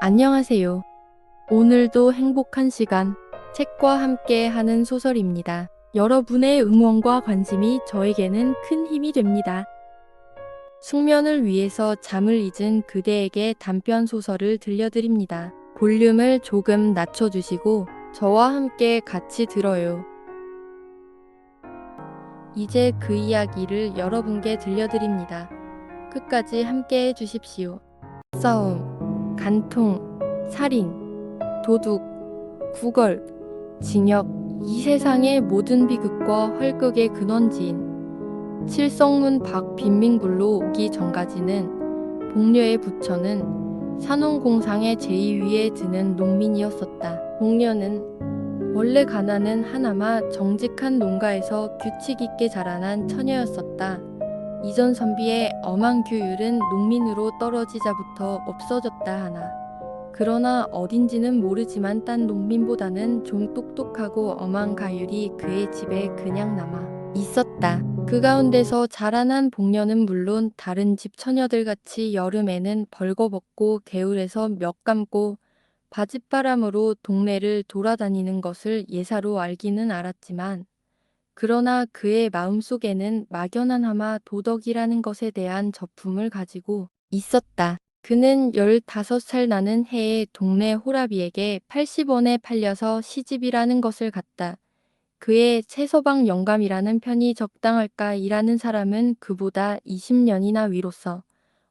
안녕하세요. 오늘도 행복한 시간, 책과 함께 하는 소설입니다. 여러분의 응원과 관심이 저에게는 큰 힘이 됩니다. 숙면을 위해서 잠을 잊은 그대에게 단편 소설을 들려드립니다. 볼륨을 조금 낮춰주시고 저와 함께 같이 들어요. 이제 그 이야기를 여러분께 들려드립니다. 끝까지 함께 해주십시오. 싸움, 간통, 살인, 도둑, 구걸, 징역, 이 세상의 모든 비극과 헐극의 근원지인 칠성문 밖 빈민굴로 오기 전까지는 복녀의 부처는 산업공상의 제2위에 드는 농민이었었다. 복녀는 원래 가난은 하나마 정직한 농가에서 규칙 있게 자라난 처녀였었다. 이전 선비의 엄한 규율은 농민으로 떨어지자부터 없어졌다 하나. 그러나 어딘지는 모르지만 딴 농민보다는 좀 똑똑하고 엄한 가율이 그의 집에 그냥 남아 있었다. 그 가운데서 자라난 복녀는 물론 다른 집 처녀들같이 여름에는 벌거벗고 개울에서 몇 감고 바짓바람으로 동네를 돌아다니는 것을 예사로 알기는 알았지만 그러나 그의 마음속에는 막연하나마 도덕이라는 것에 대한 접품을 가지고 있었다. 그는 15살 나는 해에 동네 호라비에게 80원에 팔려서 시집이라는 것을 갔다. 그의 최서방 영감이라는 편이 적당할까 일하는 사람은 그보다 20년이나 위로서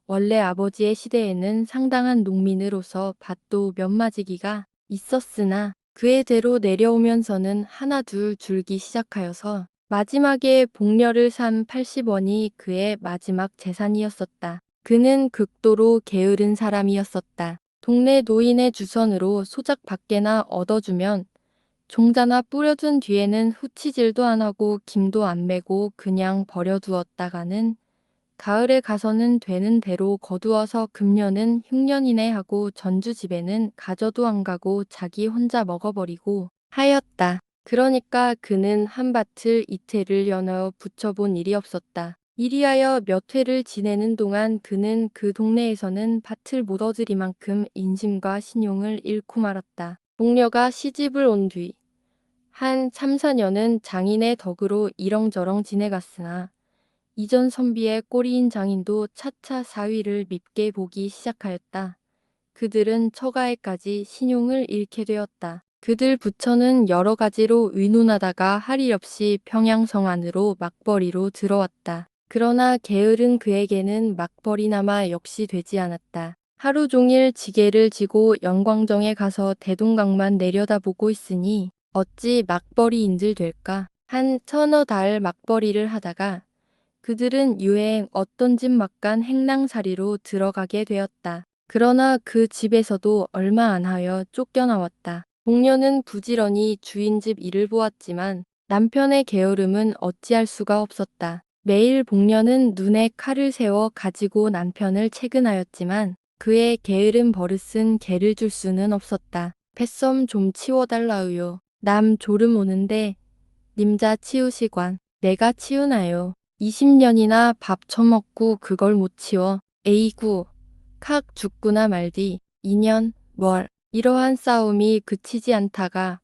원래 아버지의 시대에는 상당한 농민으로서 밭도 몇 마지기가 있었으나 그의 대로 내려오면서는 하나 둘 줄기 시작하여서 마지막에 복녀를 산 80원이 그의 마지막 재산이었었다. 그는 극도로 게으른 사람이었었다. 동네 노인의 주선으로 소작 밖에나 얻어주면 종자나 뿌려둔 뒤에는 후치질도 안 하고 김도 안 매고 그냥 버려두었다가는 가을에 가서는 되는 대로 거두어서 금년은 흉년이네 하고 전주집에는 가져도 안 가고 자기 혼자 먹어버리고 하였다. 그러니까 그는 한 밭을 이태를 연하여 붙여본 일이 없었다. 이리하여 몇 회를 지내는 동안 그는 그 동네에서는 밭을 못 얻으리만큼 인심과 신용을 잃고 말았다. 복녀가 시집을 온 뒤 한 3, 4년은 장인의 덕으로 이렁저렁 지내갔으나 이전 선비의 꼬리인 장인도 차차 사위를 밉게 보기 시작하였다. 그들은 처가에까지 신용을 잃게 되었다. 그들 부처는 여러 가지로 의논하다가 할 일 없이 평양성 안으로 막벌이로 들어왔다. 그러나 게으른 그에게는 막벌이나마 역시 되지 않았다. 하루 종일 지게를 지고 영광정에 가서 대동강만 내려다보고 있으니 어찌 막벌이인들 될까? 한 서너 달 막벌이를 하다가 그들은 유행 어떤 집 막간 행랑살이로 들어가게 되었다. 그러나 그 집에서도 얼마 안 하여 쫓겨나왔다. 복녀는 부지런히 주인 집 일을 보았지만 남편의 게으름은 어찌할 수가 없었다. 매일 복녀는 눈에 칼을 세워 가지고 남편을 채근하였지만 그의 게으른 버릇은 개를 줄 수는 없었다. 뱃섬 좀 치워달라우요. 남 졸음 오는데 님자 치우시관. 내가 치우나요. 20년이나 밥 처먹고 그걸 못 치워. 에이구, 칵 죽구나 말디. 2년, 월. 이러한 싸움이 그치지 않다가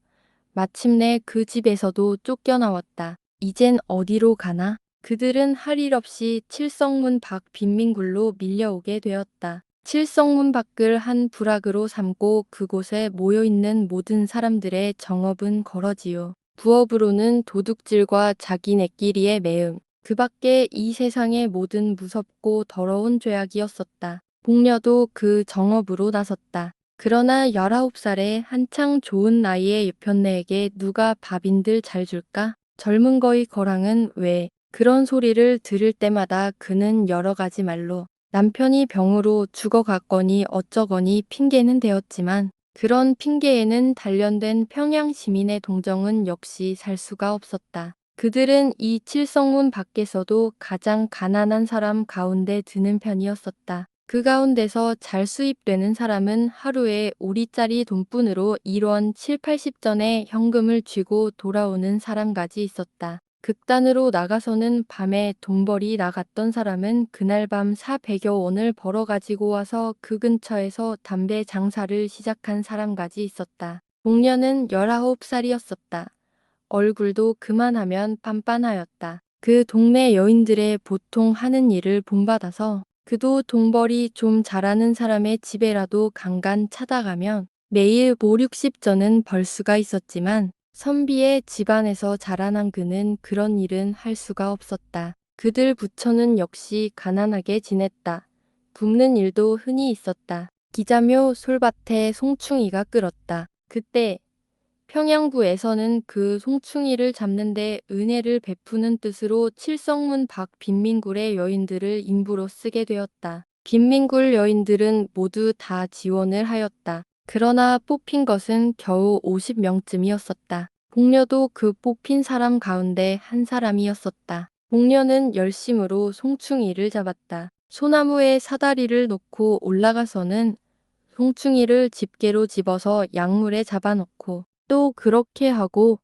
마침내 그 집에서도 쫓겨나왔다. 이젠 어디로 가나? 그들은 할 일 없이 칠성문 밖 빈민굴로 밀려오게 되었다. 칠성문 밖을 한 부락으로 삼고 그곳에 모여있는 모든 사람들의 정업은 거러지요. 부업으로는 도둑질과 자기네끼리의 매음, 그 밖에 이 세상의 모든 무섭고 더러운 죄악이었었다. 복녀도 그 정업으로 나섰다. 그러나 19살에 한창 좋은 나이의 편네에게 누가 밥인들 잘 줄까? 젊은 거의 거랑은 왜 그런 소리를 들을 때마다 그는 여러 가지 말로 남편이 병으로 죽어갔거니 어쩌거니 핑계는 되었지만 그런 핑계에는 단련된 평양 시민의 동정은 역시 살 수가 없었다. 그들은 이 칠성문 밖에서도 가장 가난한 사람 가운데 드는 편이었었다. 그 가운데서 잘 수입되는 사람은 하루에 우리짜리 돈뿐으로 1원 7, 80전의 현금을 쥐고 돌아오는 사람까지 있었다. 극단으로 나가서는 밤에 돈벌이 나갔던 사람은 그날 밤 400여 원을 벌어 가지고 와서 그 근처에서 담배 장사를 시작한 사람까지 있었다. 동료는 19살이었었다. 얼굴도 그만하면 빤빤하였다. 그 동네 여인들의 보통 하는 일을 본받아서 그도 돈벌이 좀 잘하는 사람의 집에라도 간간 찾아가면 매일 5, 60전은 벌 수가 있었지만 선비의 집안에서 자라난 그는 그런 일은 할 수가 없었다. 그들 부처는 역시 가난하게 지냈다. 굽는 일도 흔히 있었다. 기자묘 솔밭에 송충이가 끓었다. 그때 평양부에서는 그 송충이를 잡는데 은혜를 베푸는 뜻으로 칠성문 밖 빈민굴의 여인들을 인부로 쓰게 되었다. 빈민굴 여인들은 모두 다 지원을 하였다. 그러나 뽑힌 것은 겨우 50명쯤이었었다. 복녀도 그 뽑힌 사람 가운데 한 사람이었었다. 복녀는 열심으로 송충이를 잡았다. 소나무에 사다리를 놓고 올라가서는 송충이를 집게로 집어서 약물에 잡아넣고 또 그렇게 하고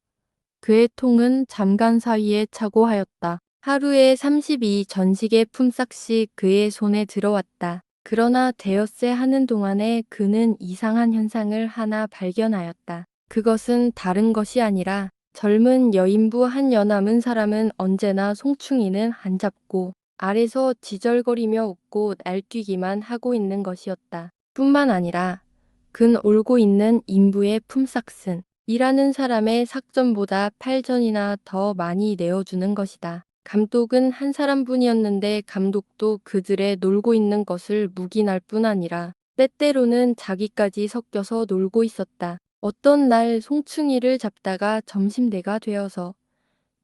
그의 통은 잠간 사이에 차고 하였다. 하루에 32 전식의 품삯씩 그의 손에 들어왔다. 그러나 대엿새 하는 동안에 그는 이상한 현상을 하나 발견하였다. 그것은 다른 것이 아니라 젊은 여인부 한 여남은 사람은 언제나 송충이는 안 잡고 아래서 지절거리며 웃고 날뛰기만 하고 있는 것이었다. 뿐만 아니라 근 올고 있는 인부의 품삯은 일하는 사람의 삭전보다 8전이나 더 많이 내어주는 것이다. 감독은 한 사람뿐이었는데 감독도 그들의 놀고 있는 것을 묵인할 뿐 아니라 때때로는 자기까지 섞여서 놀고 있었다. 어떤 날 송충이를 잡다가 점심때가 되어서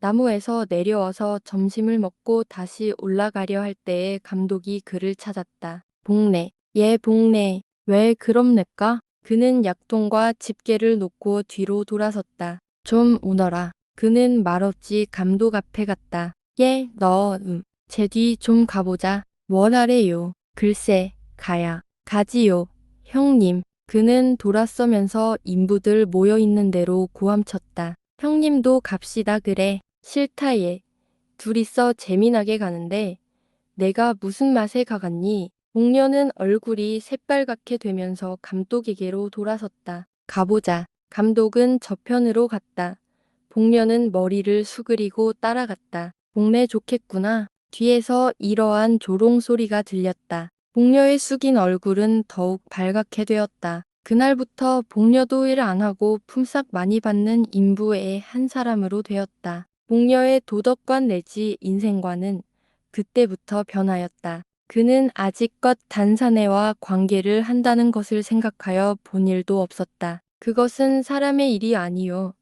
나무에서 내려와서 점심을 먹고 다시 올라가려 할 때에 감독이 그를 찾았다. 복래, 예 복래, 왜 그럽nep까? 그는 약통과 집게를 놓고 뒤로 돌아섰다. 좀 우너라. 그는 말없이 감독 앞에 갔다. 예, 너, 제 뒤 좀 가보자. 원하래요. 글쎄, 가야. 가지요. 형님. 그는 돌아서면서 인부들 모여있는 대로 고함쳤다. 형님도 갑시다 그래. 싫다 얘. 둘이서 재미나게 가는데 내가 무슨 맛에 가갔니? 복녀는 얼굴이 새빨갛게 되면서 감독에게로 돌아섰다. 가보자. 감독은 저편으로 갔다. 복녀는 머리를 수그리고 따라갔다. 복내 좋겠구나. 뒤에서 이러한 조롱 소리가 들렸다. 복녀의 숙인 얼굴은 더욱 발갛게 되었다. 그날부터 복녀도 일 안 하고 품삯 많이 받는 인부의 한 사람으로 되었다. 복녀의 도덕관 내지 인생관은 그때부터 변하였다. 그는 아직껏 단사내와 관계를 한다는 것을 생각하여 본 일도 없었다. 그것은 사람의 일이 아니요.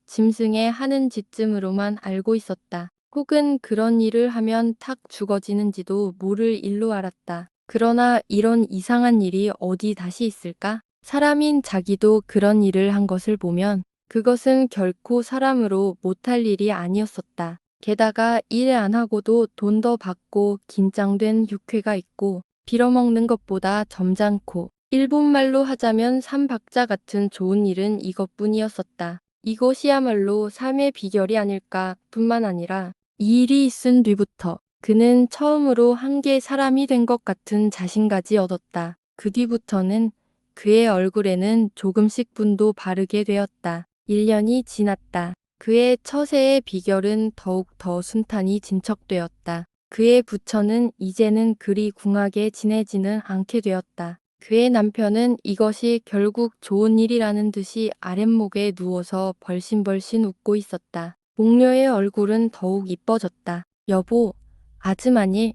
짐승의 하는 짓쯤으로만 알고 있었다. 혹은 그런 일을 하면 탁 죽어지는지도 모를 일로 알았다. 그러나 이런 이상한 일이 어디 다시 있을까? 사람인 자기도 그런 일을 한 것을 보면 그것은 결코 사람으로 못할 일이 아니었었다. 게다가 일 안 하고도 돈 더 받고 긴장된 육회가 있고 빌어먹는 것보다 점잖고 일본말로 하자면 삼박자 같은 좋은 일은 이것뿐이었었다. 이것이야말로 삶의 비결이 아닐까 뿐만 아니라 이 일이 있은 뒤부터 그는 처음으로 한계 사람이 된 것 같은 자신까지 얻었다. 그 뒤부터는 그의 얼굴에는 조금씩 분도 바르게 되었다. 1년이 지났다. 그의 처세의 비결은 더욱 더 순탄히 진척되었다. 그의 부처는 이제는 그리 궁하게 지내지는 않게 되었다. 그의 남편은 이것이 결국 좋은 일이라는 듯이 아랫목에 누워서 벌신벌신 웃고 있었다. 복녀의 얼굴은 더욱 이뻐졌다. 여보, 아즈마니,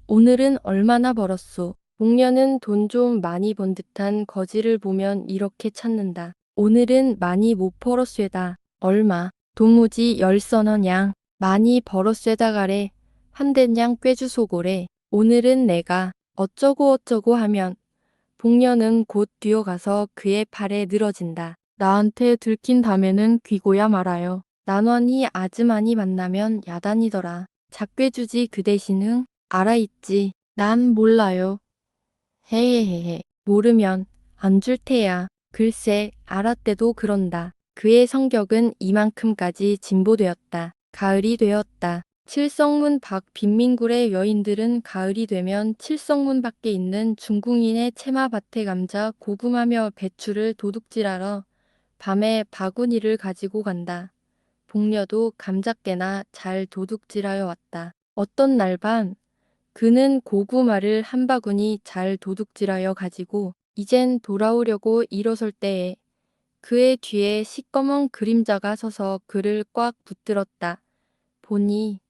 오늘은 얼마나 벌었소? 복녀는 돈 좀 많이 번 듯한 거지를 보면 이렇게 찾는다. 오늘은 많이 못 벌었쇠다. 얼마? 도무지 10선원 양. 많이 벌었쇠다 가래. 한댄양 꿰주소고래. 오늘은 내가 어쩌고 어쩌고 하면 복녀는 곧 뛰어가서 그의 팔에 늘어진다. 나한테 들킨 다음에는 귀고야 말아요. 난원이 아즈마니 만나면 야단이더라. 작괴주지 그 대신 응? 알아있지. 난 몰라요. 헤헤헤헤. 모르면 안 줄 테야. 글쎄 알았대도 그런다. 그의 성격은 이만큼까지 진보되었다. 가을이 되었다. 칠성문 밖 빈민굴의 여인들은 가을이 되면 칠성문 밖에 있는 중궁인의 채마밭에 감자, 고구마며 배추를 도둑질하러 밤에 바구니를 가지고 간다. 복녀도 감잣개나 잘 도둑질하여 왔다. 어떤 날 밤, 그는 고구마를 한 바구니 잘 도둑질하여 가지고 이젠 돌아오려고 일어설 때에 그의 뒤에 시꺼먼 그림자가 서서 그를 꽉 붙들었다. 보니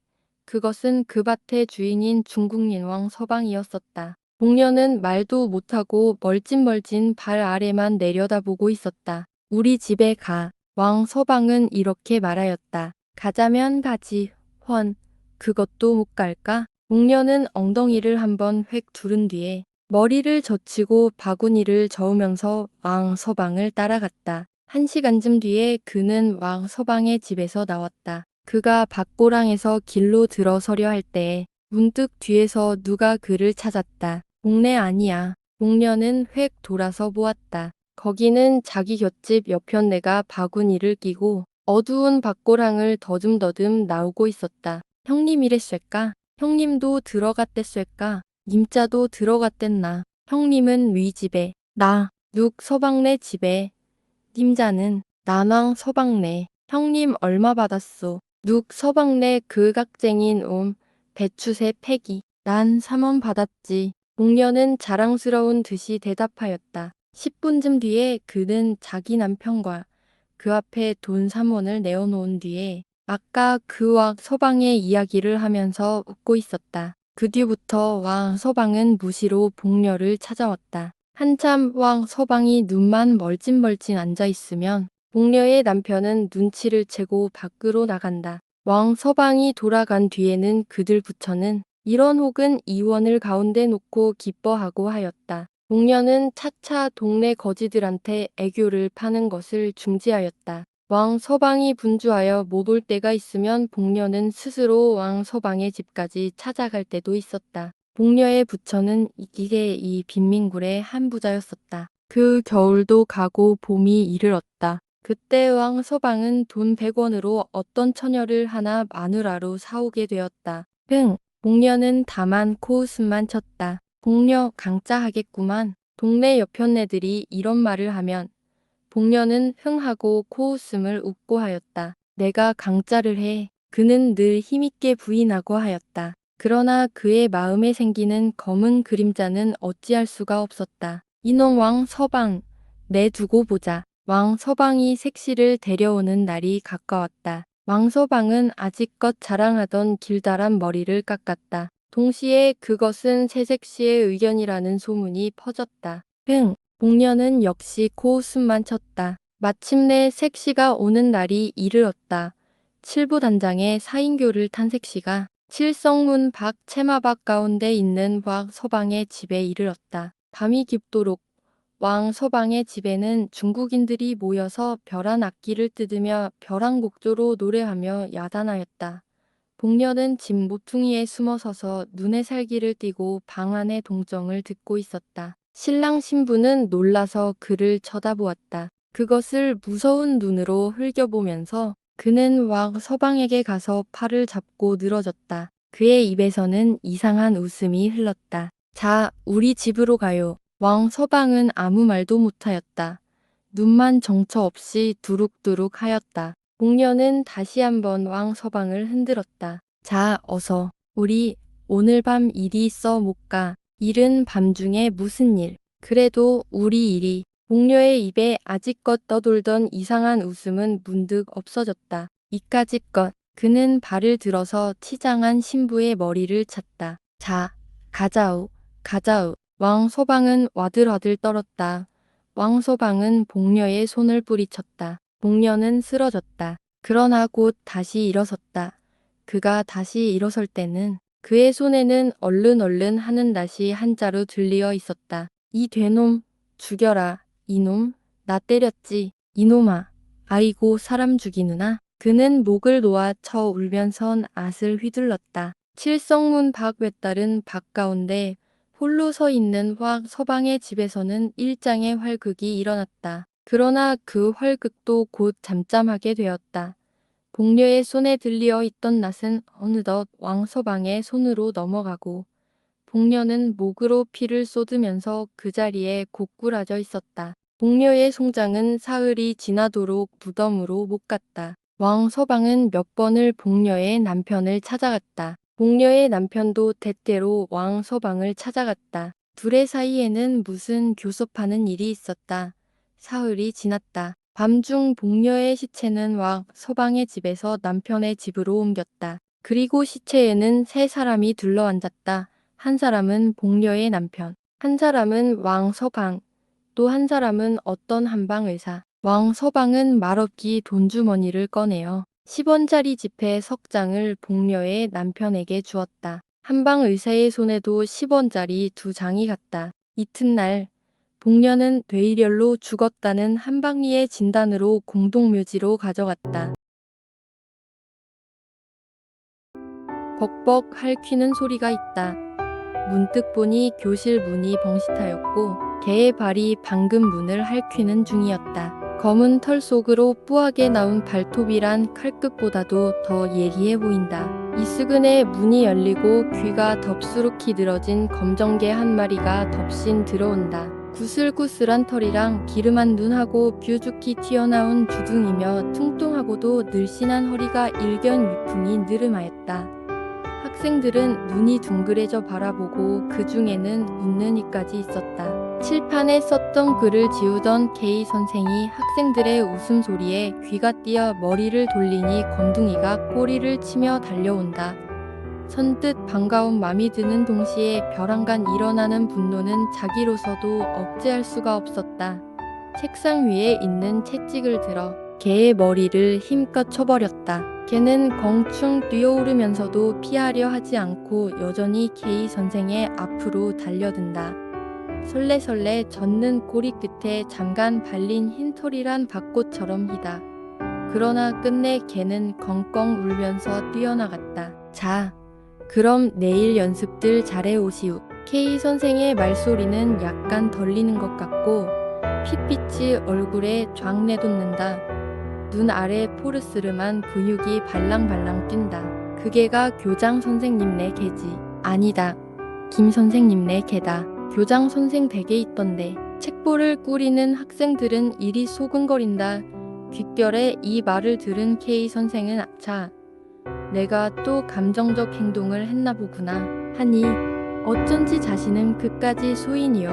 그것은 그 밭의 주인인 중국인왕 서방이었었다. 복녀는 말도 못하고 멀찐멀찐 발 아래만 내려다보고 있었다. 우리 집에 가. 왕 서방은 이렇게 말하였다. 가자면 가지. 헌, 그것도 못 갈까? 복녀는 엉덩이를 한번 획 두른 뒤에 머리를 젖히고 바구니를 저으면서 왕 서방을 따라갔다. 1시간쯤 뒤에 그는 왕 서방의 집에서 나왔다. 그가 밭고랑에서 길로 들어서려 할 때에 문득 뒤에서 누가 그를 찾았다. 동네 아니야. 복녀는 획 돌아서 보았다. 거기는 자기 곁집 여편네가 바구니를 끼고 어두운 밭고랑을 더듬더듬 나오고 있었다. 형님이랬을까? 형님도 들어갔댔을까? 님자도 들어갔댔나? 형님은 위 집에, 나, 눅 서방네 집에, 님자는 난왕 서방네. 형님 얼마 받았소? 눅 서방네 그 각쟁인 배추새 패기. 난 3원 받았지. 복녀는 자랑스러운 듯이 대답하였다. 10분쯤 뒤에 그는 자기 남편과 그 앞에 돈 3원을 내어놓은 뒤에 아까 그 왕 서방의 이야기를 하면서 웃고 있었다. 그 뒤부터 왕 서방은 무시로 복녀를 찾아왔다. 한참 왕 서방이 눈만 멀찐멀찐 앉아있으면 복녀의 남편은 눈치를 채고 밖으로 나간다. 왕 서방이 돌아간 뒤에는 그들 부처는 1원 혹은 2원을 가운데 놓고 기뻐하고 하였다. 복녀는 차차 동네 거지들한테 애교를 파는 것을 중지하였다. 왕 서방이 분주하여 못 올 때가 있으면 복녀는 스스로 왕 서방의 집까지 찾아갈 때도 있었다. 복녀의 부처는 이게 이 빈민굴의 한 부자였었다. 그 겨울도 가고 봄이 이르렀다. 그때 왕 서방은 돈 100원으로 어떤 처녀를 하나 마누라로 사오게 되었다. 복녀는 다만 코웃음만 쳤다. 복녀 강짜하겠구만. 동네 여편네들이 이런 말을 하면 복녀는 흥하고 코웃음을 웃고 하였다. 내가 강짜를 해. 그는 늘 힘있게 부인하고 하였다. 그러나 그의 마음에 생기는 검은 그림자는 어찌할 수가 없었다. 이놈 왕 서방, 내두고 보자. 왕 서방이 색시를 데려오는 날이 가까웠다. 왕 서방은 아직껏 자랑하던 길다란 머리를 깎았다. 동시에 그것은 새색시의 의견이라는 소문이 퍼졌다. 복녀는 역시 코웃음만 쳤다. 마침내 색시가 오는 날이 이르렀다. 칠부단장의 사인교를 탄 색시가 칠성문 밖 채마밭 가운데 있는 왕 서방의 집에 이르렀다. 밤이 깊도록 왕 서방의 집에는 중국인들이 모여서 벼란 악기를 뜯으며 벼랑곡조로 노래하며 야단하였다. 복녀는 집 모퉁이에 숨어서서 눈에 살기를 띠고 방 안의 동정을 듣고 있었다. 신랑 신부는 놀라서 그를 쳐다보았다. 그것을 무서운 눈으로 흘겨보면서 그는 왕 서방에게 가서 팔을 잡고 늘어졌다. 그의 입에서는 이상한 웃음이 흘렀다. 자, 우리 집으로 가요. 왕 서방은 아무 말도 못하였다. 눈만 정처 없이 두룩두룩 하였다. 복녀는 다시 한번 왕 서방을 흔들었다. 자, 어서. 우리 오늘 밤 일이 있어 못 가. 이른 밤중에 무슨 일. 그래도 우리 일이. 복녀의 입에 아직껏 떠돌던 이상한 웃음은 문득 없어졌다. 이까짓 것. 그는 발을 들어서 치장한 신부의 머리를 찼다. 자, 가자우, 가자우. 왕 서방은 와들와들 떨었다. 왕 서방은 복녀의 손을 뿌리쳤다. 복녀는 쓰러졌다. 그러나 곧 다시 일어섰다. 그가 다시 일어설 때는 그의 손에는 얼른 하는 낯이 한자로 들리어 있었다. 이 되놈, 죽여라. 이놈, 나 때렸지. 이놈아, 아이고 사람 죽이느나. 그는 목을 놓아 쳐 울면선 앗을 휘둘렀다. 칠성문 밖 외따른 밭 가운데 홀로 서 있는 황 서방의 집에서는 일장의 활극이 일어났다. 그러나 그 활극도 곧 잠잠하게 되었다. 복녀의 손에 들리어 있던 낫은 어느덧 왕서방의 손으로 넘어가고 복녀는 목으로 피를 쏟으면서 그 자리에 고꾸라져 있었다. 복녀의 송장은 사흘이 지나도록 무덤으로 못 갔다. 왕서방은 몇 번을 복녀의 남편을 찾아갔다. 복녀의 남편도 때때로 왕서방을 찾아갔다. 둘의 사이에는 무슨 교섭하는 일이 있었다. 사흘이 지났다. 밤중 복녀의 시체는 왕서방의 집에서 남편의 집으로 옮겼다. 그리고 시체에는 세 사람이 둘러앉았다. 한 사람은 복녀의 남편, 한 사람은 왕서방, 또 한 사람은 어떤 한방 의사. 왕서방은 말없이 돈주머니를 꺼내어 10원짜리 지폐 석 장을 복녀의 남편에게 주었다. 한방 의사의 손에도 10원짜리 두 장이 갔다. 이튿날 복녀는 뇌일혈로 죽었다는 한방리의 진단으로 공동묘지로 가져갔다. 벅벅 핥히는 소리가 있다. 문득 보니 교실 문이 벙시타였고 개의 발이 방금 문을 핥히는 중이었다. 검은 털 속으로 뿌하게 나온 발톱이란 칼끝보다도 더 예리해 보인다. 이수근에 문이 열리고 귀가 덥수룩히 늘어진 검정개 한 마리가 덥신 들어온다. 구슬구슬한 털이랑 기름한 눈하고 뷰죽히 튀어나온 주둥이며 퉁퉁하고도 늘씬한 허리가 일견 유풍이 느름하였다. 학생들은 눈이 둥그레져 바라보고 그 중에는 웃는 이까지 있었다. 칠판에 썼던 글을 지우던 K 선생이 학생들의 웃음소리에 귀가 띄어 머리를 돌리니 검둥이가 꼬리를 치며 달려온다. 선뜻 반가운 맘이 드는 동시에 벼랑간 일어나는 분노는 자기로서도 억제할 수가 없었다. 책상 위에 있는 채찍을 들어 개의 머리를 힘껏 쳐버렸다. 개는 껑충 뛰어오르면서도 피하려 하지 않고 여전히 K 선생의 앞으로 달려든다. 설레설레 젖는 꼬리 끝에 잠깐 발린 흰털이란 밭꽃처럼 희다. 그러나 끝내 개는 컹컹 울면서 뛰어나갔다. 자, 그럼 내일 연습들 잘해 오시오. K 선생의 말소리는 약간 덜리는 것 같고 핏빛이 얼굴에 쫙 내돋는다. 눈 아래 포르스름한 근육이 발랑발랑 뛴다. 그 개가 교장 선생님네 개지. 아니다. 김 선생님네 개다. 교장 선생 댁에 있던데. 책보를 꾸리는 학생들은 이리 소근거린다. 귓결에 이 말을 들은 K 선생은 아차. 내가 또 감정적 행동을 했나 보구나 하니 어쩐지 자신은 그까지 소인이여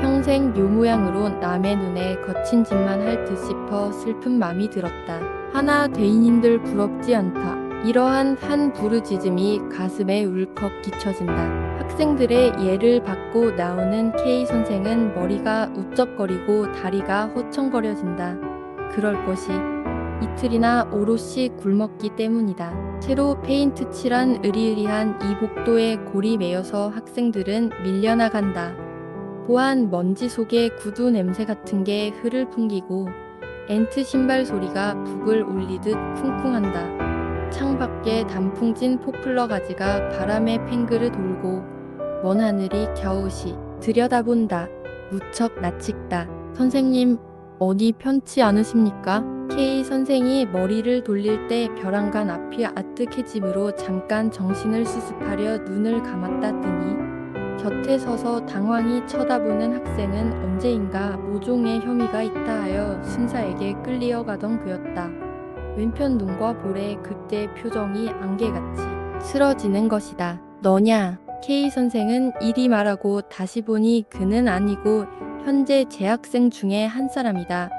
평생 요 모양으로 남의 눈에 거친 짓만 할 듯 싶어 슬픈 맘이 들었다. 하나 대인인들 부럽지 않다. 이러한 한 부르짖음이 가슴에 울컥 끼쳐진다. 학생들의 예를 받고 나오는 K 선생은 머리가 우쩍거리고 다리가 허청거려진다. 그럴 것이 이틀이나 오롯이 굶었기 때문이다. 새로 페인트 칠한 으리으리한 이 복도에 골이 메여서 학생들은 밀려나간다. 보안 먼지 속에 구두 냄새 같은 게 흐를 풍기고 엔트 신발 소리가 북을 울리듯 쿵쿵한다. 창밖에 단풍진 포플러 가지가 바람에 팽그르 돌고 먼 하늘이 갸웃이 들여다본다. 무척 낯익다. 선생님, 어디 편치 않으십니까? K 선생이 머리를 돌릴 때 벼랑간 앞이 아뜩해짐으로 잠깐 정신을 수습하려 눈을 감았다 뜨니 곁에 서서 당황히 쳐다보는 학생은 언제인가 모종의 혐의가 있다 하여 순사에게 끌리어가던 그였다. 왼편 눈과 볼에 그때 표정이 안개같이 쓰러지는 것이다. 너냐? K 선생은 이리 말하고 다시 보니 그는 아니고 현재 재학생 중에 한 사람이다.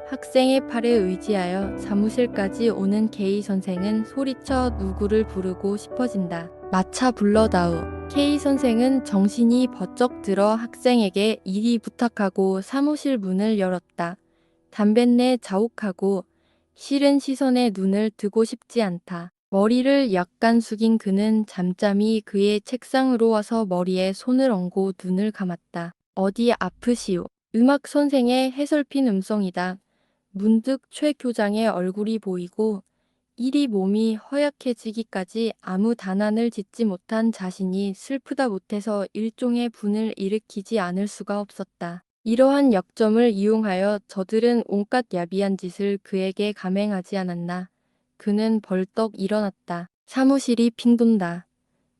학생의 팔에 의지하여 사무실까지 오는 K 선생은 소리쳐 누구를 부르고 싶어진다. 마차 불러다오. K 선생은 정신이 번쩍 들어 학생에게 이리 부탁하고 사무실 문을 열었다. 담뱃내 자욱하고 싫은 시선에 눈을 뜨고 싶지 않다. 머리를 약간 숙인 그는 잠잠히 그의 책상으로 와서 머리에 손을 얹고 눈을 감았다. 어디 아프시오? 음악 선생의 해설핀 음성이다. 문득 최 교장의 얼굴이 보이고 이리 몸이 허약해지기까지 아무 단안을 짓지 못한 자신이 슬프다 못해서 일종의 분을 일으키지 않을 수가 없었다. 이러한 약점을 이용하여 저들은 온갖 야비한 짓을 그에게 감행하지 않았나. 그는 벌떡 일어났다. 사무실이 핑 돈다.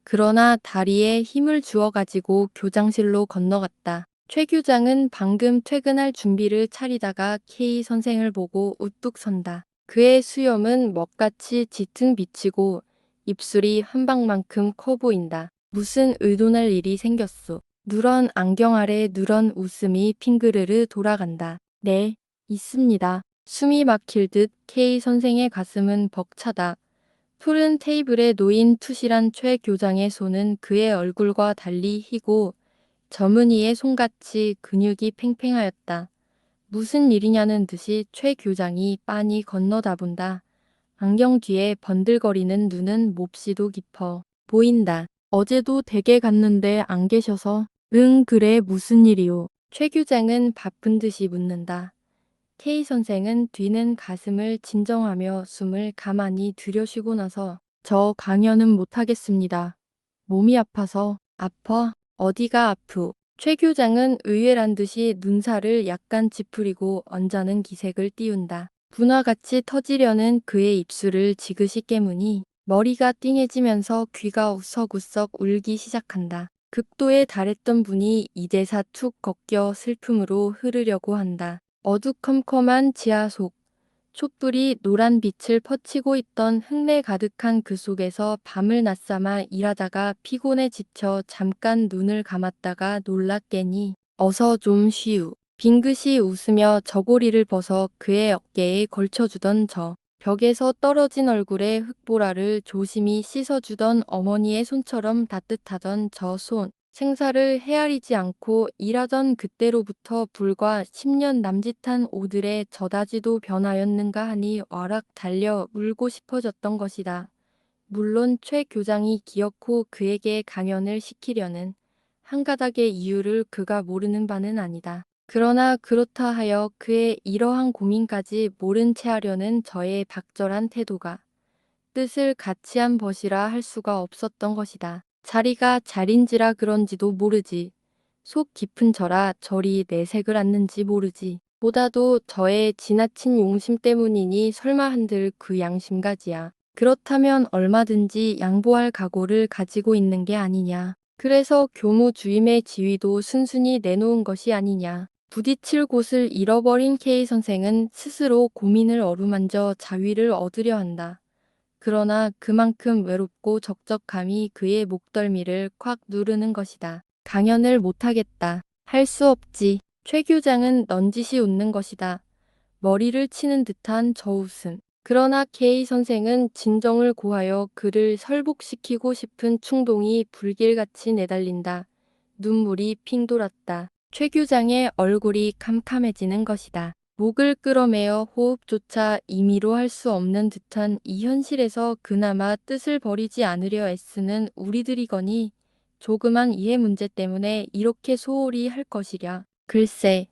그러나 다리에 힘을 주어가지고 교장실로 건너갔다. 최 교장은 방금 퇴근할 준비를 차리다가 K 선생을 보고 우뚝 선다. 그의 수염은 먹같이 짙은 빛이고 입술이 한 방만큼 커 보인다. 무슨 의도날 일이 생겼소. 누런 안경 아래 누런 웃음이 핑그르르 돌아간다. 네, 있습니다. 숨이 막힐 듯 K 선생의 가슴은 벅차다. 푸른 테이블에 놓인 투실한 최 교장의 손은 그의 얼굴과 달리 희고 저무니의 손같이 근육이 팽팽하였다. 무슨 일이냐는 듯이 최 교장이 빤히 건너다본다. 안경 뒤에 번들거리는 눈은 몹시도 깊어 보인다. 어제도 댁에 갔는데 안 계셔서. 응, 그래, 무슨 일이오? 최 교장은 바쁜 듯이 묻는다. K 선생은 뒤는 가슴을 진정하며 숨을 가만히 들여쉬고 나서 저 강연은 못하겠습니다. 몸이 아파서. 아파? 어디가 아프? 최 교장은 의외란 듯이 눈살을 약간 찌푸리고 언짢은 기색을 띄운다. 분화같이 터지려는 그의 입술을 지그시 깨무니 머리가 띵해지면서 귀가 우석우석 울기 시작한다. 극도에 달했던 분이 이제사 툭 꺾여 슬픔으로 흐르려고 한다. 어두컴컴한 지하 속, 촛불이 노란 빛을 퍼치고 있던 흙내 가득한 그 속에서 밤을 낮삼아 일하다가 피곤에 지쳐 잠깐 눈을 감았다가 놀라 깨니 어서 좀 쉬우. 빙긋이 웃으며 저고리를 벗어 그의 어깨에 걸쳐주던 저 벽에서 떨어진 얼굴에 흙보라를 조심히 씻어주던 어머니의 손처럼 따뜻하던 저 손. 생사를 헤아리지 않고 일하던 그때로부터 불과 10년 남짓한 오들의 저다지도 변하였는가 하니 와락 달려 울고 싶어졌던 것이다. 물론 최 교장이 기어코 그에게 강연을 시키려는 한 가닥의 이유를 그가 모르는 바는 아니다. 그러나 그렇다 하여 그의 이러한 고민까지 모른 채 하려는 저의 박절한 태도가 뜻을 같이 한 벗이라 할 수가 없었던 것이다. 자리가 자린지라 그런지도 모르지. 속 깊은 저라 저리 내색을 않는지 모르지. 보다도 저의 지나친 용심 때문이니 설마 한들 그 양심가지야. 그렇다면 얼마든지 양보할 각오를 가지고 있는 게 아니냐. 그래서 교무 주임의 지위도 순순히 내놓은 것이 아니냐. 부딪힐 곳을 잃어버린 K 선생은 스스로 고민을 어루만져 자위를 얻으려 한다. 그러나 그만큼 외롭고 적적함이 그의 목덜미를 콱 누르는 것이다. 강연을 못하겠다. 할 수 없지. 최 교장은 넌지시 웃는 것이다. 머리를 치는 듯한 저 웃음. 그러나 K 선생은 진정을 고하여 그를 설복시키고 싶은 충동이 불길같이 내달린다. 눈물이 핑 돌았다. 최 교장의 얼굴이 캄캄해지는 것이다. 목을 끌어매어 호흡조차 임의로 할 수 없는 듯한 이 현실에서 그나마 뜻을 버리지 않으려 애쓰는 우리들이거니 조그만 이해 문제 때문에 이렇게 소홀히 할 것이랴. 글쎄,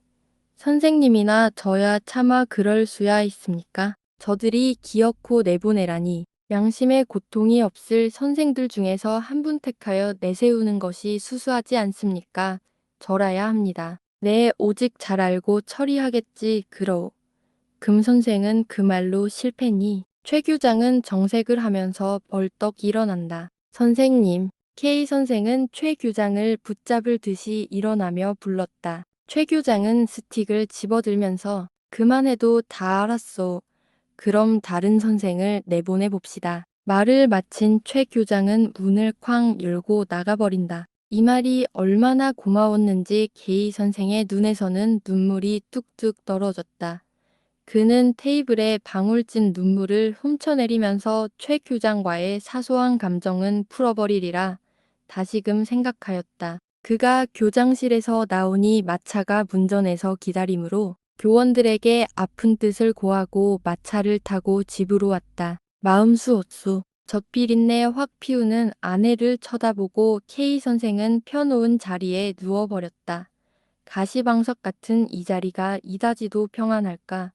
선생님이나 저야 차마 그럴 수야 있습니까? 저들이 기어코 내보내라니. 양심의 고통이 없을 선생들 중에서 한 분 택하여 내세우는 것이 수수하지 않습니까? 저라야 합니다. 네, 오직 잘 알고 처리하겠지, 그러오. 금 선생은 그 말로 실패니. 최 교장은 정색을 하면서 벌떡 일어난다. 선생님, K 선생은 최 교장을 붙잡을 듯이 일어나며 불렀다. 최 교장은 스틱을 집어들면서 그만해도 다 알았소. 그럼 다른 선생을 내보내 봅시다. 말을 마친 최 교장은 문을 쾅 열고 나가버린다. 이 말이 얼마나 고마웠는지 K 선생의 눈에서는 눈물이 뚝뚝 떨어졌다. 그는 테이블에 방울찐 눈물을 훔쳐내리면서 최 교장과의 사소한 감정은 풀어버리리라 다시금 생각하였다. 그가 교장실에서 나오니 마차가 문전에서 기다리므로 교원들에게 아픈 뜻을 고하고 마차를 타고 집으로 왔다. 마음수 옷수 젖비린내 확 피우는 아내를 쳐다보고 K 선생은 펴놓은 자리에 누워버렸다. 가시방석 같은 이 자리가 이다지도 평안할까?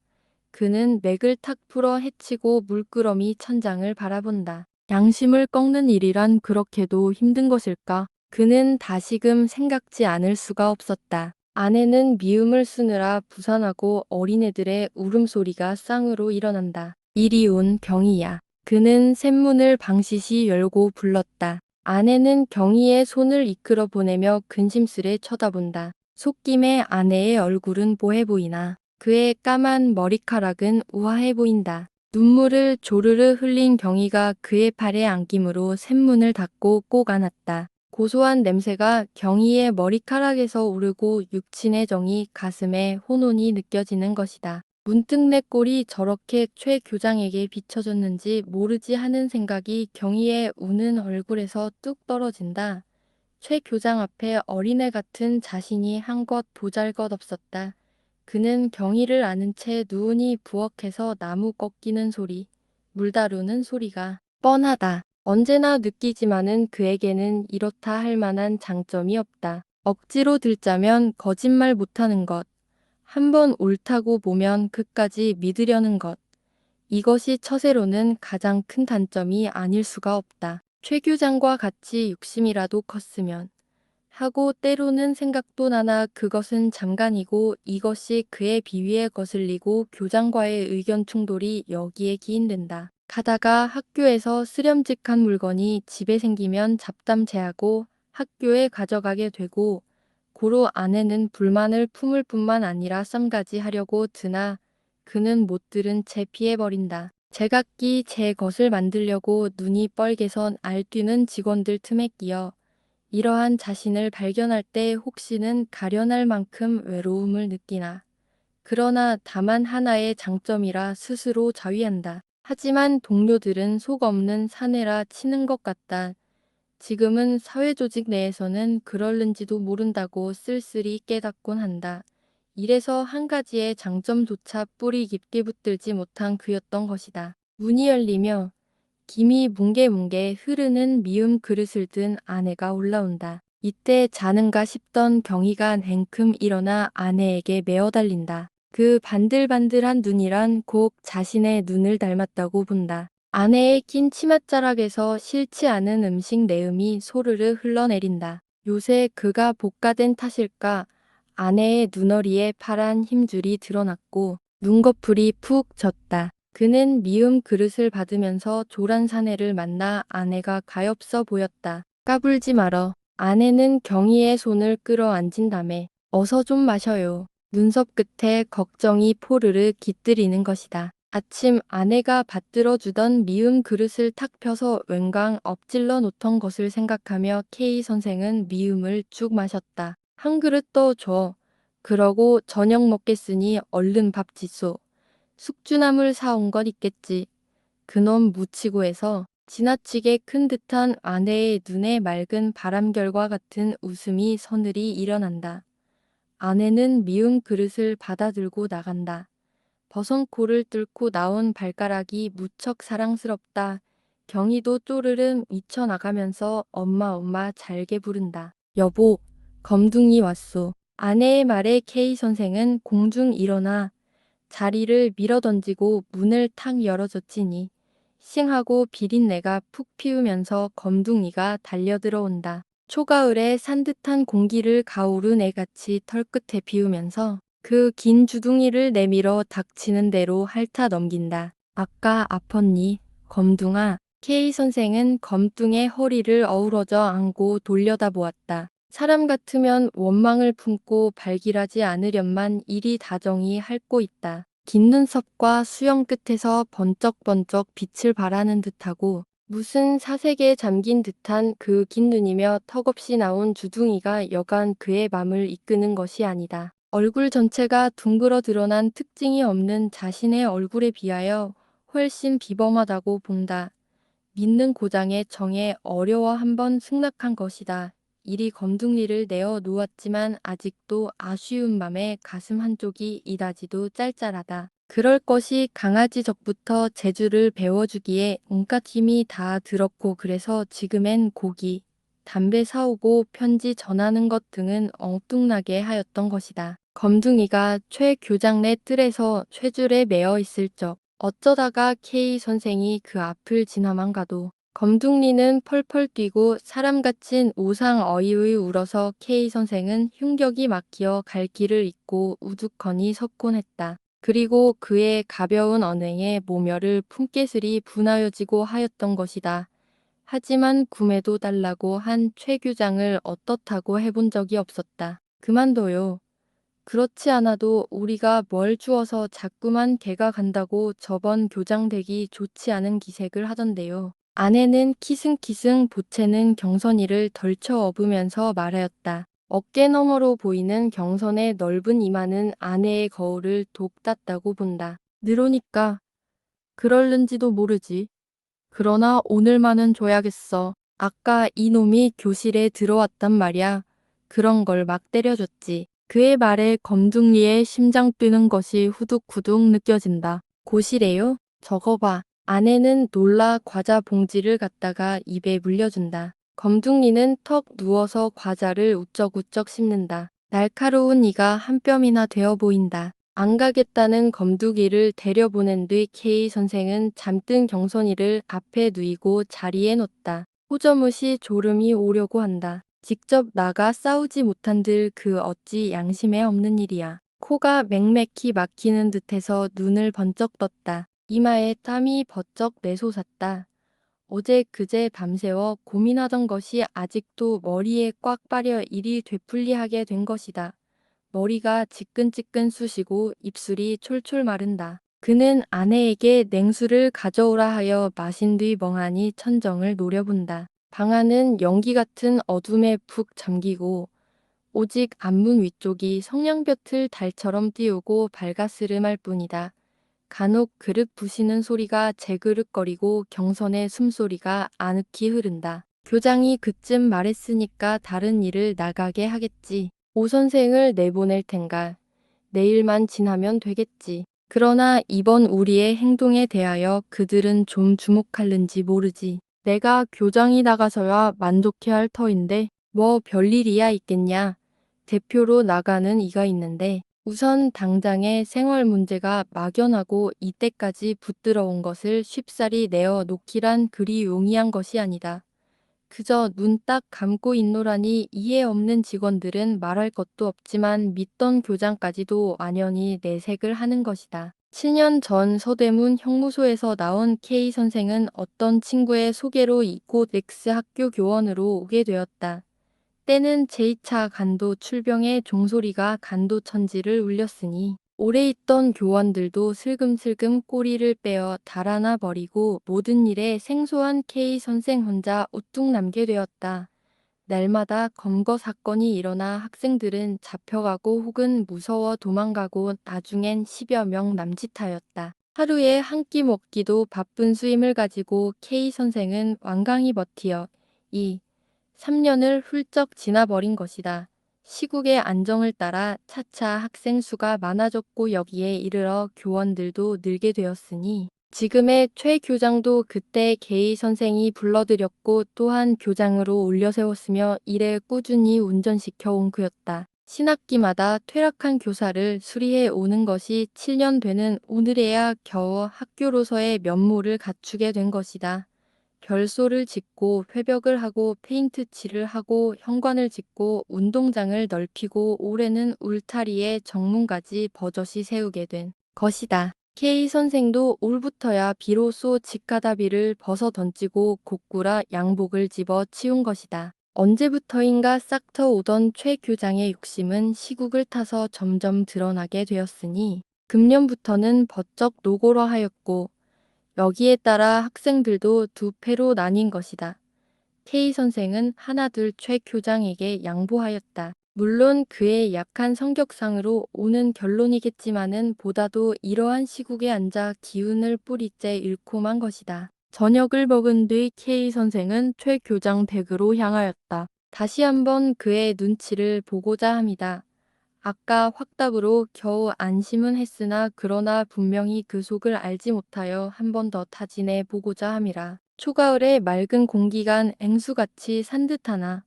그는 맥을 탁 풀어 헤치고 물끄러미 천장을 바라본다. 양심을 꺾는 일이란 그렇게도 힘든 것일까? 그는 다시금 생각지 않을 수가 없었다. 아내는 미움을 쓰느라 부산하고 어린애들의 울음소리가 쌍으로 일어난다. 이리 온 경희야. 그는 샘문을 방시시 열고 불렀다. 아내는 경희의 손을 이끌어 보내며 근심스레 쳐다본다. 속김에 아내의 얼굴은 보해 보이나 그의 까만 머리카락은 우아해 보인다. 눈물을 조르르 흘린 경희가 그의 팔에 안김으로 샘문을 닫고 꼭 안았다. 고소한 냄새가 경희의 머리카락에서 오르고 육친의 정이 가슴에 혼혼이 느껴지는 것이다. 문득 내 꼴이 저렇게 최 교장에게 비춰졌는지 모르지 하는 생각이 경희의 우는 얼굴에서 뚝 떨어진다. 최 교장 앞에 어린애 같은 자신이 한 것 보잘것없었다. 그는 경희를 아는 채 누우니 부엌에서 나무 꺾이는 소리, 물 다루는 소리가 뻔하다. 언제나 느끼지만은 그에게는 이렇다 할 만한 장점이 없다. 억지로 들자면 거짓말 못하는 것. 한번 옳다고 보면 끝까지 믿으려는 것. 이것이 처세로는 가장 큰 단점이 아닐 수가 없다. 최 교장과 같이 욕심이라도 컸으면 하고 때로는 생각도 나나 그것은 잠깐이고 이것이 그의 비위에 거슬리고 교장과의 의견 충돌이 여기에 기인된다. 가다가 학교에서 쓰렴직한 물건이 집에 생기면 잡담제하고 학교에 가져가게 되고 고로 아내는 불만을 품을 뿐만 아니라 쌈가지 하려고 드나 그는 못 들은 채 피해버린다. 제각기 제 것을 만들려고 눈이 뻘개선 알뛰는 직원들 틈에 끼어 이러한 자신을 발견할 때 혹시는 가련할 만큼 외로움을 느끼나. 그러나 다만 하나의 장점이라 스스로 자위한다. 하지만 동료들은 속 없는 사내라 치는 것 같다. 지금은 사회조직 내에서는 그럴는지도 모른다고 쓸쓸히 깨닫곤 한다. 이래서 한 가지의 장점조차 뿌리 깊게 붙들지 못한 그였던 것이다. 문이 열리며 김이 뭉게뭉게 흐르는 미음 그릇을 든 아내가 올라온다. 이때 자는가 싶던 경희가 냉큼 일어나 아내에게 메어달린다. 그 반들반들한 눈이란 곧 자신의 눈을 닮았다고 본다. 아내의 낀 치맛자락에서 싫지 않은 음식 내음이 소르르 흘러내린다. 요새 그가 복가된 탓일까? 아내의 눈어리에 파란 힘줄이 드러났고 눈꺼풀이 푹 졌다. 그는 미음 그릇을 받으면서 조란 사내를 만나 아내가 가엾어 보였다. 까불지 말어. 아내는 경희의 손을 끌어안진 다음에 어서 좀 마셔요. 눈썹 끝에 걱정이 포르르 깃들이는 것이다. 아침 아내가 받들어 주던 미음 그릇을 탁 펴서 웬강 엎질러 놓던 것을 생각하며 K 선생은 미음을 쭉 마셨다. 한 그릇 더 줘. 그러고 저녁 먹겠으니 얼른 밥 짓소. 숙주나물 사온 것 있겠지. 그놈 묻히고 해서 지나치게 큰 듯한 아내의 눈에 맑은 바람결과 같은 웃음이 서늘히 일어난다. 아내는 미운 그릇을 받아들고 나간다. 버선코를 뚫고 나온 발가락이 무척 사랑스럽다. 경희도 쪼르르 미쳐나가면서 엄마 잘게 부른다. 여보, 검둥이 왔소. 아내의 말에 K 선생은 공중 일어나 자리를 밀어던지고 문을 탁 열어줬지니 싱하고 비린내가 푹 피우면서 검둥이가 달려들어온다. 초가을에 산뜻한 공기를 가오른 애같이 털끝에 피우면서 그 긴 주둥이를 내밀어 닥치는 대로 핥아 넘긴다. 아까 아팠니? 검둥아. K 선생은 검둥의 허리를 어우러져 안고 돌려다보았다. 사람 같으면 원망을 품고 발길하지 않으련만 이리 다정히 핥고 있다. 긴 눈썹과 수염 끝에서 번쩍번쩍 빛을 발하는 듯하고 무슨 사색에 잠긴 듯한 그 긴 눈이며 턱없이 나온 주둥이가 여간 그의 맘을 이끄는 것이 아니다. 얼굴 전체가 둥그러 드러난 특징이 없는 자신의 얼굴에 비하여 훨씬 비범하다고 본다. 믿는 고장의 정에 어려워 한번 승낙한 것이다. 이리 검둥이를 내어 놓았지만 아직도 아쉬운 맘에 가슴 한쪽이 이다지도 짤짤하다. 그럴 것이 강아지 적부터 재주를 배워주기에 온갖 힘이 다 들었고 그래서 지금엔 고기, 담배 사오고 편지 전하는 것 등은 엉뚱나게 하였던 것이다. 검둥이가 최 교장네 뜰에서 쇠줄에 매어 있을 적 어쩌다가 K 선생이 그 앞을 지나만 가도 검둥이는 펄펄 뛰고 사람같은 우상어이의 울어서 K 선생은 흉격이 막히어 갈 길을 잃고 우두커니 섰곤 했다. 그리고 그의 가벼운 언행에 모멸을 품겠으리 분하여지고 하였던 것이다. 하지만 구매도 달라고 한 최 교장을 어떻다고 해본 적이 없었다. 그만둬요. 그렇지 않아도 우리가 뭘 주어서 자꾸만 걔가 간다고 저번 교장 댁이 좋지 않은 기색을 하던데요. 아내는 키승키승 보채는 경선이를 덜쳐 업으면서 말하였다. 어깨 너머로 보이는 경선의 넓은 이마는 아내의 거울을 돕았다고 본다. 늘으니까 그럴는지도 모르지. 그러나 오늘만은 줘야겠어. 아까 이놈이 교실에 들어왔단 말이야. 그런 걸 막 때려줬지. 그의 말에 검둥이의 심장 뛰는 것이 후둑후둑 느껴진다. 고시래요? 저거 봐. 아내는 놀라 과자 봉지를 갖다가 입에 물려준다. 검둥이는 턱 누워서 과자를 우쩍우쩍 씹는다. 날카로운 이가 한 뼘이나 되어 보인다. 안 가겠다는 검두기를 데려보낸 뒤 K 선생은 잠든 경선이를 앞에 누이고 자리에 놓다. 호저무시 졸음이 오려고 한다. 직접 나가 싸우지 못한들 그 어찌 양심에 없는 일이야. 코가 맹맥히 막히는 듯해서 눈을 번쩍 떴다. 이마에 땀이 버쩍 내솟았다. 어제 그제 밤새워 고민하던 것이 아직도 머리에 꽉 빠려 일이 되풀이하게 된 것이다. 머리가 지끈지끈 쑤시고 입술이 촐촐 마른다. 그는 아내에게 냉수를 가져오라 하여 마신 뒤 멍하니 천정을 노려본다. 방 안은 연기 같은 어둠에 푹 잠기고 오직 앞문 위쪽이 성냥볕을 달처럼 띄우고 밝아스름할 뿐이다. 간혹 그릇 부시는 소리가 재그릇거리고 경선의 숨소리가 아늑히 흐른다. 교장이 그쯤 말했으니까 다른 일을 나가게 하겠지. 오 선생을 내보낼 텐가. 내일만 지나면 되겠지. 그러나 이번 우리의 행동에 대하여 그들은 좀 주목할는지 모르지. 내가 교장이 나가서야 만족해야 할 터인데 뭐 별일이야 있겠냐. 대표로 나가는 이가 있는데 우선 당장의 생활 문제가 막연하고 이때까지 붙들어온 것을 쉽사리 내어 놓기란 그리 용이한 것이 아니다. 그저 눈 딱 감고 있노라니 이해 없는 직원들은 말할 것도 없지만 믿던 교장까지도 완연히 내색을 하는 것이다. 7년 전 서대문 형무소에서 나온 K 선생은 어떤 친구의 소개로 이곳 X 학교 교원으로 오게 되었다. 때는 제2차 간도 출병의 종소리가 간도천지를 울렸으니 오래 있던 교원들도 슬금슬금 꼬리를 빼어 달아나 버리고 모든 일에 생소한 K 선생 혼자 우뚝 남게 되었다. 날마다 검거 사건이 일어나 학생들은 잡혀가고 혹은 무서워 도망가고 나중엔 10여 명 남짓하였다. 하루에 한 끼 먹기도 바쁜 수임을 가지고 K 선생은 완강히 버티어 3년을 훌쩍 지나버린 것이다. 시국의 안정을 따라 차차 학생 수가 많아졌고 여기에 이르러 교원들도 늘게 되었으니 지금의 최 교장도 그때 게이 선생이 불러들였고 또한 교장으로 올려세웠으며 이래 꾸준히 운전시켜 온 그였다. 신학기마다 퇴락한 교사를 수리해 오는 것이 7년 되는 오늘에야 겨우 학교로서의 면모를 갖추게 된 것이다. 별소를 짓고 회벽을 하고 페인트 칠을 하고 현관을 짓고 운동장을 넓히고 올해는 울타리에 정문까지 버젓이 세우게 된 것이다. K 선생도 올부터야 비로소 직가다비를 벗어 던지고 곧구라 양복을 집어 치운 것이다. 언제부터인가 싹터 오던 최 교장의 욕심은 시국을 타서 점점 드러나게 되었으니 금년부터는 버쩍 노골화하였고 여기에 따라 학생들도 두 패로 나뉜 것이다. K 선생은 하나둘 최 교장에게 양보하였다. 물론 그의 약한 성격상으로 오는 결론이겠지만은 보다도 이러한 시국에 앉아 기운을 뿌리째 잃고만 것이다. 저녁을 먹은 뒤 K 선생은 최 교장 댁으로 향하였다. 다시 한번 그의 눈치를 보고자 합니다. 아까 확답으로 겨우 안심은 했으나 그러나 분명히 그 속을 알지 못하여 한 번 더 타진해 보고자 함이라. 초가을의 맑은 공기간 앵수같이 산듯하나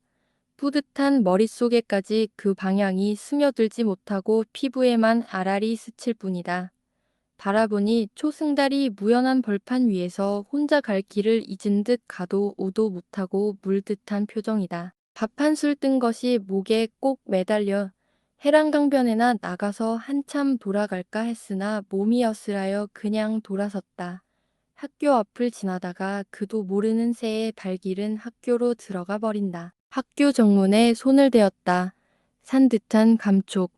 뿌듯한 머릿속에까지 그 방향이 스며들지 못하고 피부에만 아라리 스칠 뿐이다. 바라보니 초승달이 무연한 벌판 위에서 혼자 갈 길을 잊은 듯 가도 오도 못하고 물듯한 표정이다. 밥 한 술 뜬 것이 목에 꼭 매달려 해랑강변에나 나가서 한참 돌아갈까 했으나 몸이 어슬하여 그냥 돌아섰다. 학교 앞을 지나다가 그도 모르는 새의 발길은 학교로 들어가 버린다. 학교 정문에 손을 대었다. 산듯한 감촉,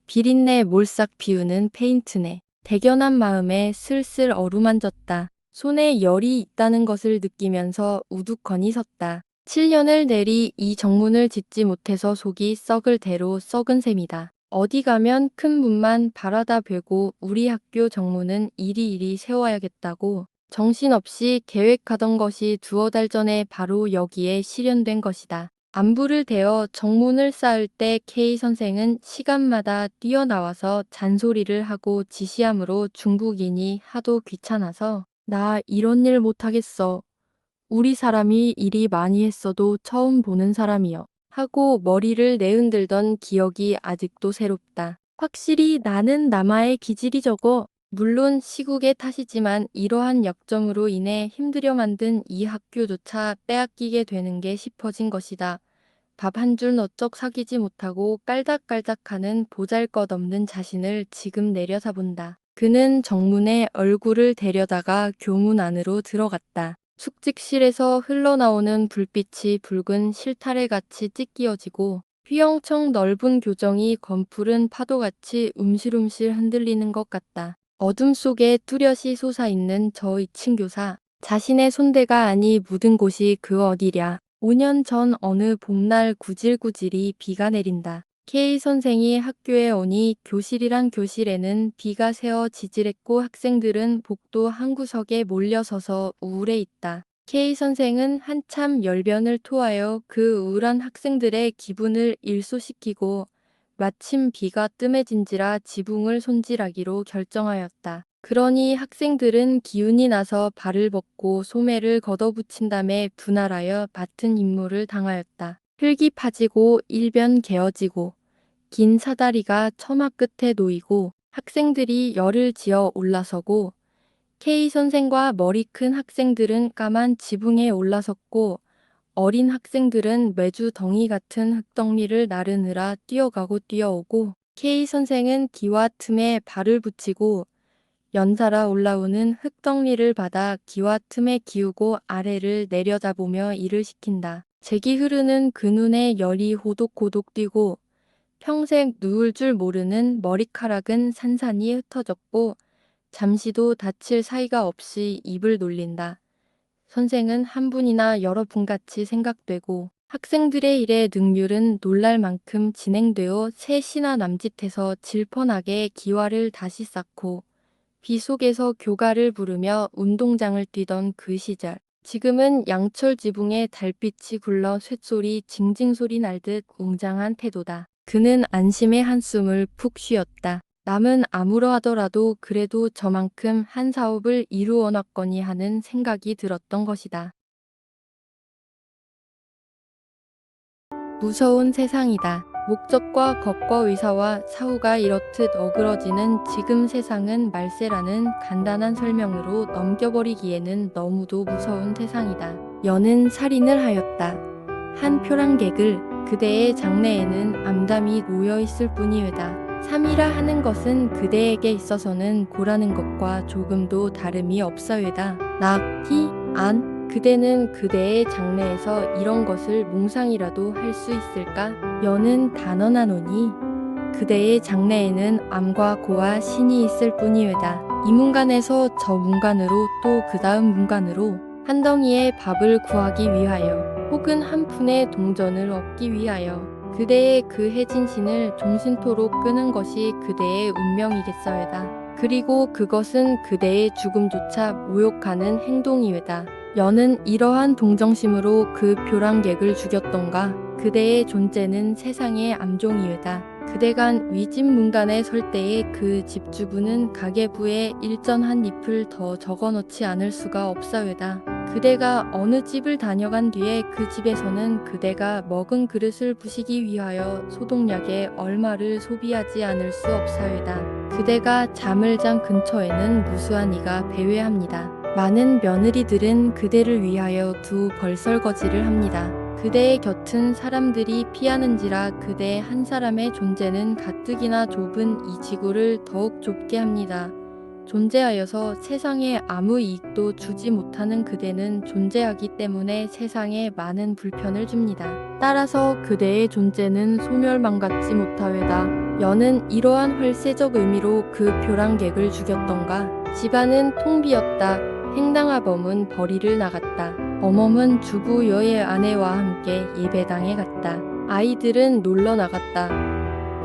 비린내 몰싹 비우는 페인트네. 대견한 마음에 슬슬 어루만졌다. 손에 열이 있다는 것을 느끼면서 우두커니 섰다. 7년을 내리 이 정문을 짓지 못해서 속이 썩을 대로 썩은 셈이다. 어디 가면 큰 문만 바라다 뵈고 우리 학교 정문은 이리이리 세워야겠다고 정신없이 계획하던 것이 두어 달 전에 바로 여기에 실현된 것이다. 안부를 대어 정문을 쌓을 때 K 선생은 시간마다 뛰어나와서 잔소리를 하고 지시함으로 중국인이 하도 귀찮아서 나 이런 일 못하겠어. 우리 사람이 일이 많이 했어도 처음 보는 사람이여. 하고 머리를 내흔들던 기억이 아직도 새롭다. 확실히 나는 남아의 기질이 적어. 물론 시국의 탓이지만 이러한 약점으로 인해 힘들여 만든 이 학교조차 빼앗기게 되는 게 싶어진 것이다. 밥 한 줄 너쩍 사귀지 못하고 깔닥깔닥하는 보잘것없는 자신을 지금 내려다본다. 그는 정문에 얼굴을 데려다가 교문 안으로 들어갔다. 숙직실에서 흘러나오는 불빛이 붉은 실타래같이 찢기어지고 휘영청 넓은 교정이 검푸른 파도같이 움실움실 흔들리는 것 같다. 어둠 속에 뚜렷이 솟아있는 저 2층 교사. 자신의 손대가 아니 묻은 곳이 그 어디랴. 5년 전 어느 봄날 구질구질이 비가 내린다. K 선생이 학교에 오니 교실이란 교실에는 비가 새어 지질했고 학생들은 복도 한 구석에 몰려서서 우울해 있다. K 선생은 한참 열변을 토하여 그 우울한 학생들의 기분을 일소시키고 마침 비가 뜸해진지라 지붕을 손질하기로 결정하였다. 그러니 학생들은 기운이 나서 발을 벗고 소매를 걷어붙인 다음에 분할하여 맡은 임무를 당하였다. 흙이 파지고 일변 개어지고 긴 사다리가 처마 끝에 놓이고 학생들이 열을 지어 올라서고 K 선생과 머리 큰 학생들은 까만 지붕에 올라섰고 어린 학생들은 매주 덩이 같은 흙덩이를 나르느라 뛰어가고 뛰어오고 K 선생은 기와 틈에 발을 붙이고 연달아 올라오는 흙덩이를 받아 기와 틈에 기우고 아래를 내려다보며 일을 시킨다. 잭이 흐르는 그 눈에 열이 호독호독 뛰고 평생 누울 줄 모르는 머리카락은 산산이 흩어졌고 잠시도 다칠 사이가 없이 입을 놀린다. 선생은 한 분이나 여러 분같이 생각되고 학생들의 일의 능률은 놀랄 만큼 진행되어 셋이나 남짓해서 질펀하게 기와를 다시 쌓고 비 속에서 교가를 부르며 운동장을 뛰던 그 시절. 지금은 양철 지붕에 달빛이 굴러 쇳소리 징징소리 날듯 웅장한 태도다. 그는 안심의 한숨을 푹 쉬었다. 남은 아무러 하더라도 그래도 저만큼 한 사업을 이루어 놨거니 하는 생각이 들었던 것이다. 무서운 세상이다. 목적과 겁과 의사와 사후가 이렇듯 어그러지는 지금 세상은 말세라는 간단한 설명으로 넘겨버리기에는 너무도 무서운 세상이다. 여는 살인을 하였다. 한 표랑객을 그대의 장래에는 암담히 놓여있을 뿐이외다. 삼이라 하는 것은 그대에게 있어서는 고라는 것과 조금도 다름이 없사외다. 낙, 희, 안, 그대는 그대의 장래에서 이런 것을 몽상이라도 할 수 있을까? 여는 단언하노니 그대의 장래에는 암과 고와 신이 있을 뿐이외다. 이 문간에서 저 문간으로 또 그 다음 문간으로 한 덩이의 밥을 구하기 위하여 혹은 한 푼의 동전을 얻기 위하여 그대의 그 해진신을 종신토록 끄는 것이 그대의 운명이겠사외다. 그리고 그것은 그대의 죽음조차 모욕하는 행동이외다. 여는 이러한 동정심으로 그 벼랑객을 죽였던가. 그대의 존재는 세상의 암종이외다. 그대가 위집 문간에 설 때에 그 집주부는 가계부에 일전 한 잎을 더 적어넣지 않을 수가 없사외다. 그대가 어느 집을 다녀간 뒤에 그 집에서는 그대가 먹은 그릇을 부시기 위하여 소독약에 얼마를 소비하지 않을 수 없사외다. 그대가 잠을 잔 근처에는 무수한 이가 배회합니다. 많은 며느리들은 그대를 위하여 두 벌설거지를 합니다. 그대의 곁은 사람들이 피하는지라 그대 한 사람의 존재는 가뜩이나 좁은 이 지구를 더욱 좁게 합니다. 존재하여서 세상에 아무 이익도 주지 못하는 그대는 존재하기 때문에 세상에 많은 불편을 줍니다. 따라서 그대의 존재는 소멸망같지 못하외다. 여는 이러한 활세적 의미로 그 표랑객을 죽였던가. 집안은 통 비었다. 행당아범은 벌이를 나갔다. 어멈은 주부 여의 아내와 함께 예배당에 갔다. 아이들은 놀러 나갔다.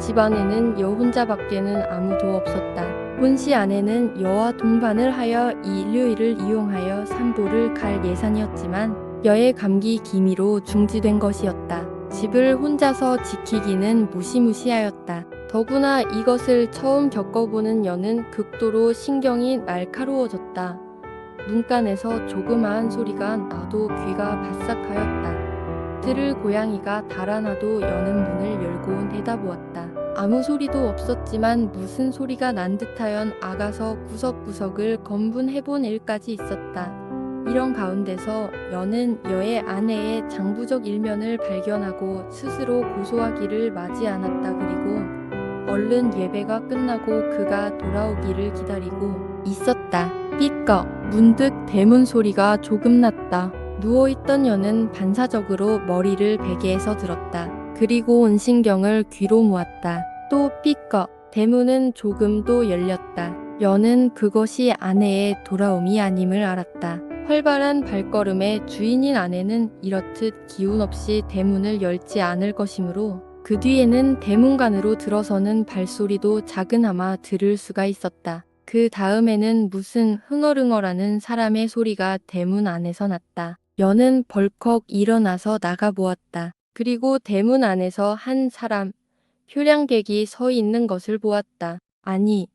집안에는 여 혼자밖에는 아무도 없었다. 본시 아내는 여와 동반을 하여 이 일요일을 이용하여 산보를 갈 예산이었지만 여의 감기 기미로 중지된 것이었다. 집을 혼자서 지키기는 무시무시하였다. 더구나 이것을 처음 겪어보는 여는 극도로 신경이 날카로워졌다. 문간에서 조그마한 소리가 나도 귀가 바싹하였다. 들을 고양이가 달아나도 여는 문을 열고 내다보았다. 아무 소리도 없었지만 무슨 소리가 난 듯하연 아가서 구석구석을 검문해본 일까지 있었다. 이런 가운데서 여는 여의 아내의 장부적 일면을 발견하고 스스로 고소하기를 마지 않았다. 그리고 얼른 예배가 끝나고 그가 돌아오기를 기다리고 있었다. 삐꺼 문득 대문 소리가 조금 났다. 누워있던 여는 반사적으로 머리를 베개에서 들었다. 그리고 온신경을 귀로 모았다. 또 삐꺼 대문은 조금 또 열렸다. 여는 그것이 아내의 돌아옴이 아님을 알았다. 활발한 발걸음에 주인인 아내는 이렇듯 기운 없이 대문을 열지 않을 것이므로 그 뒤에는 대문간으로 들어서는 발소리도 작은아마 들을 수가 있었다. 그 다음에는 무슨 흥얼흥얼하는 사람의 소리가 대문 안에서 났다. 여는 벌컥 일어나서 나가보았다. 그리고 대문 안에서 한 사람, 표량객이 서 있는 것을 보았다. 아니,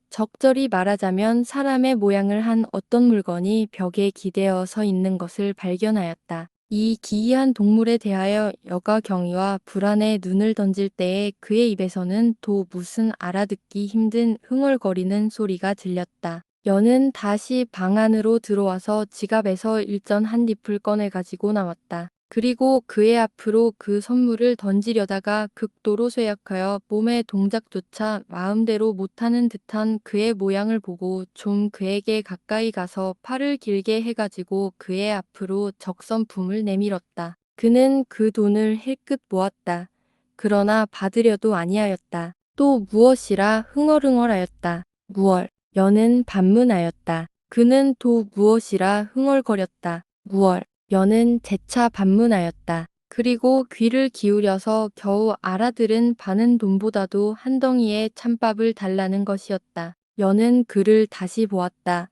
적절히 말하자면 사람의 모양을 한 어떤 물건이 벽에 기대어 서 있는 것을 발견하였다. 이 기이한 동물에 대하여 여가 경이와 불안에 눈을 던질 때에 그의 입에서는 또 무슨 알아듣기 힘든 흥얼거리는 소리가 들렸다. 여는 다시 방 안으로 들어와서 지갑에서 일전 한 잎을 꺼내 가지고 나왔다. 그리고 그의 앞으로 그 선물을 던지려다가 극도로 쇠약하여 몸의 동작조차 마음대로 못하는 듯한 그의 모양을 보고 좀 그에게 가까이 가서 팔을 길게 해가지고 그의 앞으로 적선품을 내밀었다. 그는 그 돈을 힐끗 모았다. 그러나 받으려도 아니하였다. 또 무엇이라 흥얼흥얼하였다. 무얼. 여는 반문하였다. 그는 또 무엇이라 흥얼거렸다. 무얼. 여는 재차 반문하였다. 그리고 귀를 기울여서 겨우 알아들은 반은 돈보다도 한 덩이의 찬밥을 달라는 것이었다. 여는 그를 다시 보았다.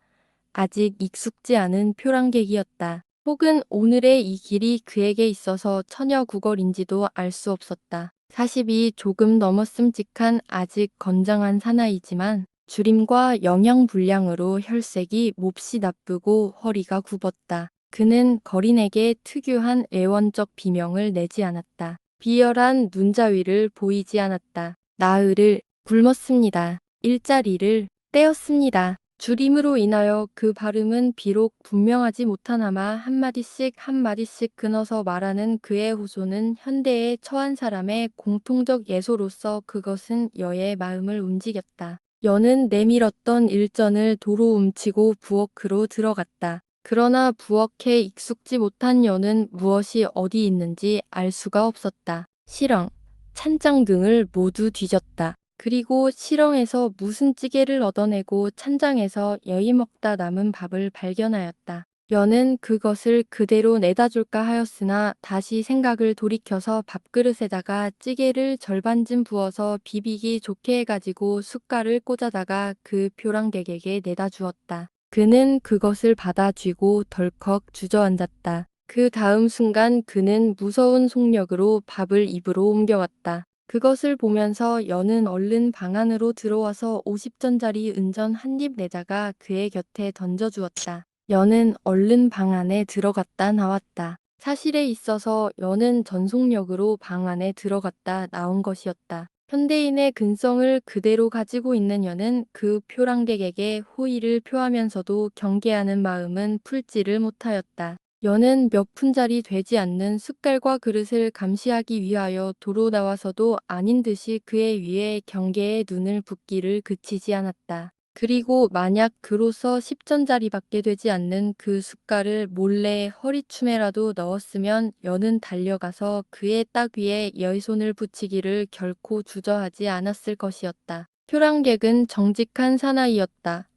아직 익숙지 않은 표랑객이었다. 혹은 오늘의 이 길이 그에게 있어서 처녀구걸인지도 알 수 없었다. 40이 조금 넘었음직한 아직 건장한 사나이지만 주림과 영양불량으로 혈색이 몹시 나쁘고 허리가 굽었다. 그는 거린에게 특유한 애원적 비명을 내지 않았다. 비열한 눈자위를 보이지 않았다. 나흘을 굶었습니다. 일자리를 떼었습니다. 주림으로 인하여 그 발음은 비록 분명하지 못하나마 한마디씩 한마디씩 끊어서 말하는 그의 호소는 현대에 처한 사람의 공통적 예소로서 그것은 여의 마음을 움직였다. 여는 내밀었던 일전을 도로 움치고 부엌으로 들어갔다. 그러나 부엌에 익숙지 못한 여는 무엇이 어디 있는지 알 수가 없었다. 시렁, 찬장 등을 모두 뒤졌다. 그리고 시렁에서 무슨 찌개를 얻어내고 찬장에서 여의 먹다 남은 밥을 발견하였다. 여는 그것을 그대로 내다 줄까 하였으나 다시 생각을 돌이켜서 밥그릇에다가 찌개를 절반쯤 부어서 비비기 좋게 해가지고 숟갈을 꽂아다가 그 표랑객에게 내다 주었다. 그는 그것을 받아 쥐고 덜컥 주저앉았다. 그 다음 순간 그는 무서운 속력으로 밥을 입으로 옮겨왔다. 그것을 보면서 여는 얼른 방 안으로 들어와서 50전짜리 은전 한 입 내다가 그의 곁에 던져주었다. 여는 얼른 방 안에 들어갔다 나왔다. 사실에 있어서 여는 전속력으로 방 안에 들어갔다 나온 것이었다. 현대인의 근성을 그대로 가지고 있는 여는 그 표랑객에게 호의를 표하면서도 경계하는 마음은 풀지를 못하였다. 여는 몇 푼짜리 되지 않는 숟갈과 그릇을 감시하기 위하여 도로 나와서도 아닌 듯이 그의 위에 경계에 눈을 붓기를 그치지 않았다. 그리고 만약 그로서 10전짜리밖에 되지 않는 그 숟갈을 몰래 허리춤에라도 넣었으면 여는 달려가서 그의 딱 위에 여의 손을 붙이기를 결코 주저하지 않았을 것이었다. 표랑객은 정직한 사나이였다.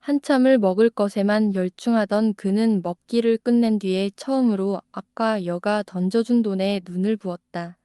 한참을 먹을 것에만 열중하던 그는 먹기를 끝낸 뒤에 처음으로 아까 여가 던져준 돈에 눈을 부었다.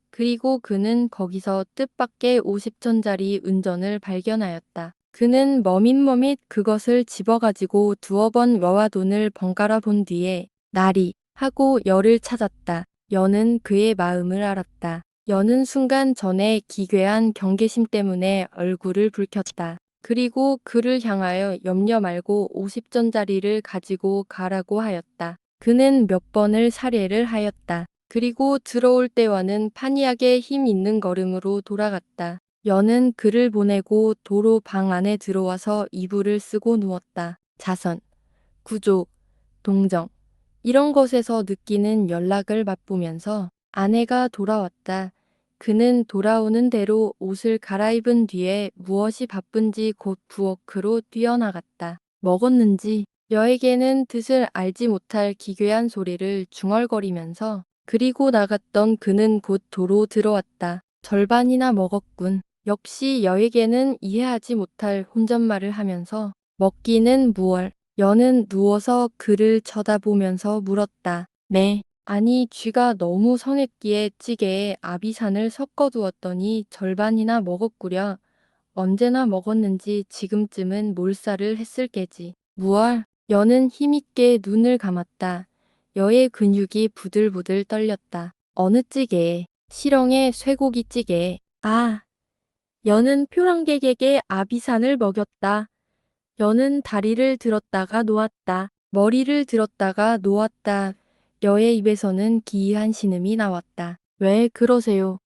그리고 그는 거기서 뜻밖의 50전짜리 은전을 발견하였다. 그는 머밋머밋 그것을 집어가지고 두어 번 여와 돈을 번갈아 본 뒤에 나리 하고 여를 찾았다. 여는 그의 마음을 알았다. 여는 순간 전에 기괴한 경계심 때문에 얼굴을 붉혔다. 그리고 그를 향하여 염려 말고 50전짜리를 가지고 가라고 하였다. 그는 몇 번을 살해를 하였다. 그리고 들어올 때와는 판이하게 힘 있는 걸음으로 돌아갔다. 여는 그를 보내고 도로 방 안에 들어와서 이불을 쓰고 누웠다. 자선, 구조, 동정, 이런 것에서 느끼는 연락을 맛보면서 아내가 돌아왔다. 그는 돌아오는 대로 옷을 갈아입은 뒤에 무엇이 바쁜지 곧 부엌으로 뛰어나갔다. 먹었는지 여에게는 뜻을 알지 못할 기괴한 소리를 중얼거리면서 그리고 나갔던 그는 곧 도로 들어왔다. 절반이나 먹었군. 역시 여에게는 이해하지 못할 혼잣말을 하면서 먹기는 무얼. 여는 누워서 그를 쳐다보면서 물었다. 네. 아니 쥐가 너무 성했기에 찌개에 아비산을 섞어두었더니 절반이나 먹었구려. 언제나 먹었는지 지금쯤은 몰살을 했을 게지. 무얼? 여는 힘있게 눈을 감았다. 여의 근육이 부들부들 떨렸다. 어느 찌개에? 시렁의 쇠고기 찌개에. 아! 여는 표랑객에게 아비산을 먹였다. 여는 다리를 들었다가 놓았다. 머리를 들었다가 놓았다. 여의 입에서는 기이한 신음이 나왔다. 왜 그러세요?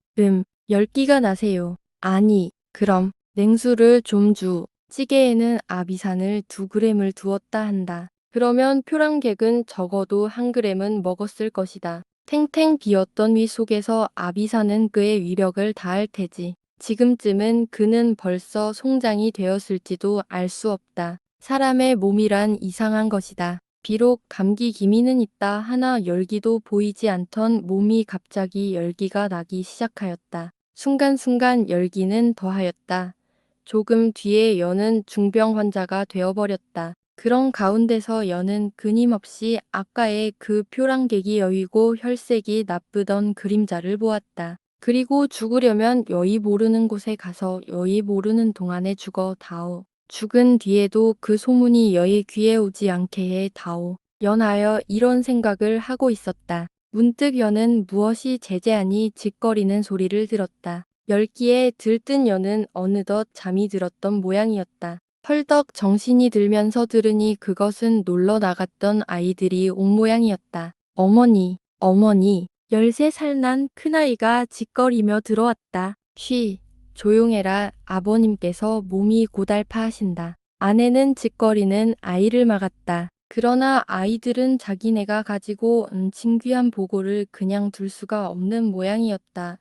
열기가 나세요. 아니, 그럼 냉수를 좀 주. 찌개에는 아비산을 2g을 두었다 한다. 그러면 표랑객은 적어도 1g은 먹었을 것이다. 탱탱 비었던 위 속에서 아비산은 그의 위력을 다할 테지. 지금쯤은 그는 벌써 송장이 되었을지도 알 수 없다. 사람의 몸이란 이상한 것이다. 비록 감기 기미는 있다 하나 열기도 보이지 않던 몸이 갑자기 열기가 나기 시작하였다. 순간순간 열기는 더하였다. 조금 뒤에 여는 중병 환자가 되어버렸다. 그런 가운데서 여는 끊임없이 아까의 그 표랑객이 여위고 혈색이 나쁘던 그림자를 보았다. 그리고 죽으려면 여의 모르는 곳에 가서 여의 모르는 동안에 죽어 다오. 죽은 뒤에도 그 소문이 여의 귀에 오지 않게 해 다오. 연하여 이런 생각을 하고 있었다. 문득 여는 무엇이 제재하니 짓거리는 소리를 들었다. 열기에 들뜬 여는 어느덧 잠이 들었던 모양이었다. 펄떡 정신이 들면서 들으니 그것은 놀러 나갔던 아이들이 온 모양이었다. 어머니, 어머니, 13살 난 큰아이가 짓거리며 들어왔다. 쉬, 조용해라. 아버님께서 몸이 고달파하신다. 아내는 짓거리는 아이를 막았다. 그러나 아이들은 자기네가 가지고 온 진귀한 보고를 그냥 둘 수가 없는 모양이었다.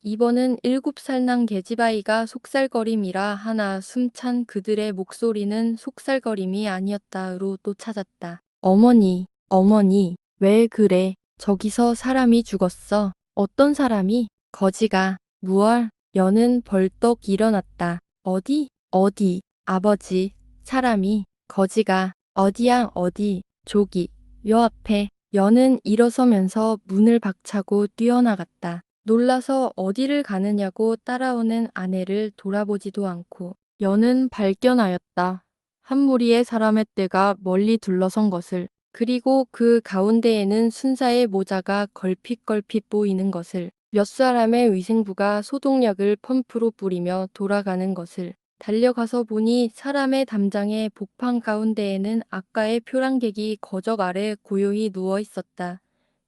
이번은 7살 난 계집아이가 속살거림이라 하나 숨찬 그들의 목소리는 속살거림이 아니었다로 또 찾았다. 어머니, 어머니, 왜 그래? 저기서 사람이 죽었어. 어떤 사람이? 거지가. 무얼? 여는 벌떡 일어났다. 어디? 어디? 아버지, 사람이, 거지가. 어디야 어디? 저기, 여 앞에. 여는 일어서면서 문을 박차고 뛰어나갔다. 놀라서 어디를 가느냐고 따라오는 아내를 돌아보지도 않고 여는 발견하였다. 한 무리의 사람의 떼가 멀리 둘러선 것을. 그리고 그 가운데에는 순사의 모자가 걸핏걸핏 보이는 것을. 몇 사람의 위생부가 소독약을 펌프로 뿌리며 돌아가는 것을. 달려가서 보니 사람의 담장의 복판 가운데에는 아까의 표랑객이 거적 아래 고요히 누워 있었다.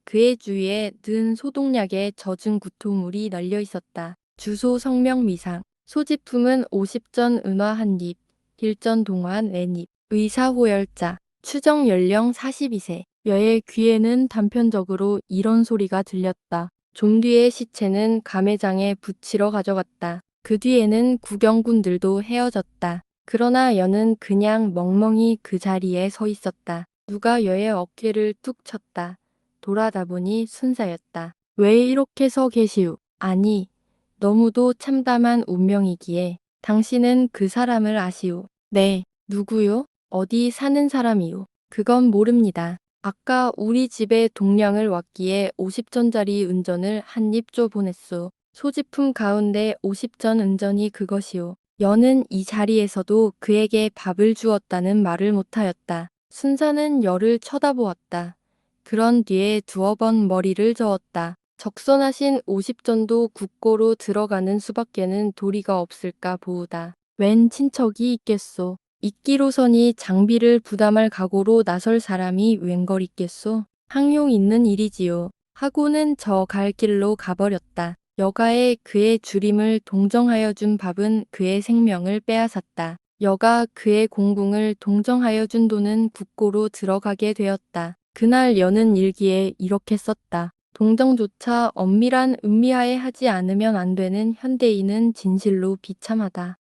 그의 주위에 는 소독약에 젖은 구토물이 널려 있었다. 주소 성명 미상. 소지품은 50전 은화 한 입, 1전 동환 4입, 의사 호열자, 추정 연령 42세. 여의 귀에는 단편적으로 이런 소리가 들렸다. 좀 뒤에 시체는 가매장에 붙이러 가져갔다. 그 뒤에는 구경꾼들도 헤어졌다. 그러나 여는 그냥 멍멍이 그 자리에 서 있었다. 누가 여의 어깨를 툭 쳤다. 돌아다보니 순사였다. 왜 이렇게 서 계시오? 아니, 너무도 참담한 운명이기에 당신은 그 사람을 아시오? 네, 누구요? 어디 사는 사람이요? 그건 모릅니다. 아까 우리 집에 동량을 왔기에 50전짜리 은전을 한 입 줘 보냈소. 소지품 가운데 50전 은전이 그것이오. 여는 이 자리에서도 그에게 밥을 주었다는 말을 못하였다. 순사는 여를 쳐다보았다. 그런 뒤에 두어 번 머리를 저었다. 적선하신 50전도 국고로 들어가는 수밖에는 도리가 없을까 보우다. 웬 친척이 있겠소. 있기로서니 장비를 부담할 각오로 나설 사람이 웬걸 있겠소. 항용 있는 일이지요. 하고는 저 갈 길로 가버렸다. 여가에 그의 주림을 동정하여 준 밥은 그의 생명을 빼앗았다. 여가 그의 공궁을 동정하여 준 돈은 국고로 들어가게 되었다. 그날 여는 일기에 이렇게 썼다. 동정조차 엄밀한 음미하에 하지 않으면 안 되는 현대인은 진실로 비참하다.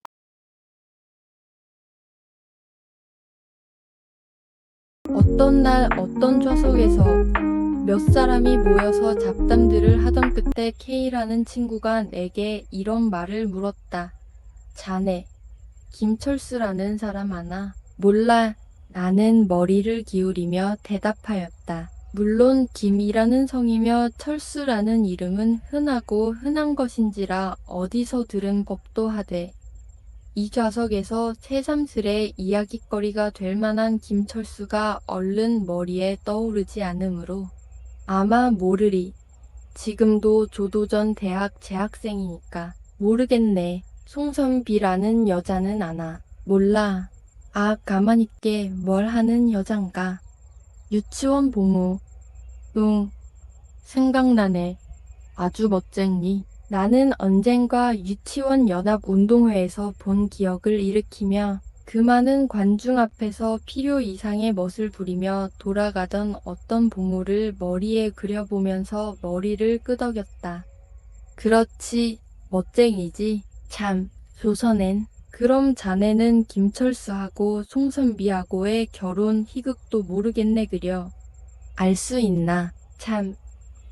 어떤 날 어떤 좌석에서 몇 사람이 모여서 잡담들을 하던 끝에 K라는 친구가 내게 이런 말을 물었다. 자네, 김철수라는 사람 아나? 몰라. 나는 머리를 기울이며 대답하였다. 물론 김이라는 성이며 철수라는 이름은 흔하고 흔한 것인지라 어디서 들은 법도 하되 이 좌석에서 새삼스레 이야깃거리가 될 만한 김철수가 얼른 머리에 떠오르지 않으므로 아마 모르리. 지금도 조도전 대학 재학생이니까 모르겠네. 송선비라는 여자는 아나? 몰라. 아, 가만있게 뭘 하는 여잔가? 유치원 보무. 응, 생각나네. 아주 멋쟁이. 나는 언젠가 유치원 연합운동회에서 본 기억을 일으키며 그 많은 관중 앞에서 필요 이상의 멋을 부리며 돌아가던 어떤 보물을 머리에 그려보면서 머리를 끄덕였다. 그렇지, 멋쟁이지. 참, 조선엔. 그럼 자네는 김철수하고 송선비하고의 결혼 희극도 모르겠네 그려. 알 수 있나? 참,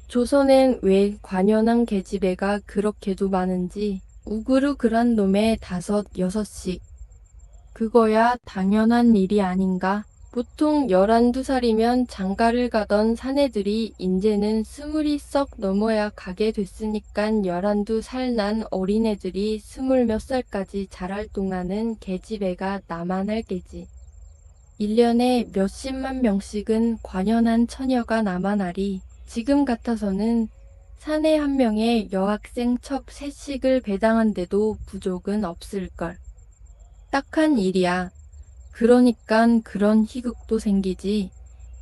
조선엔 왜 관연한 계집애가 그렇게도 많은지 우그르 그란 놈의 5, 6씩. 그거야 당연한 일이 아닌가? 보통 11~12살이면 장가를 가던 사내들이 인제는 20이 썩 넘어야 가게 됐으니깐 11~12살 난 어린애들이 20몇 살까지 자랄 동안은 계집애가 나만 할 게지. 1년에 몇십만 명씩은 관연한 처녀가 남아나리. 지금 같아서는 사내 한 명에 여학생 첩 3씩을 배당한데도 부족은 없을걸. 딱한 일이야. 그러니깐 그런 희극도 생기지.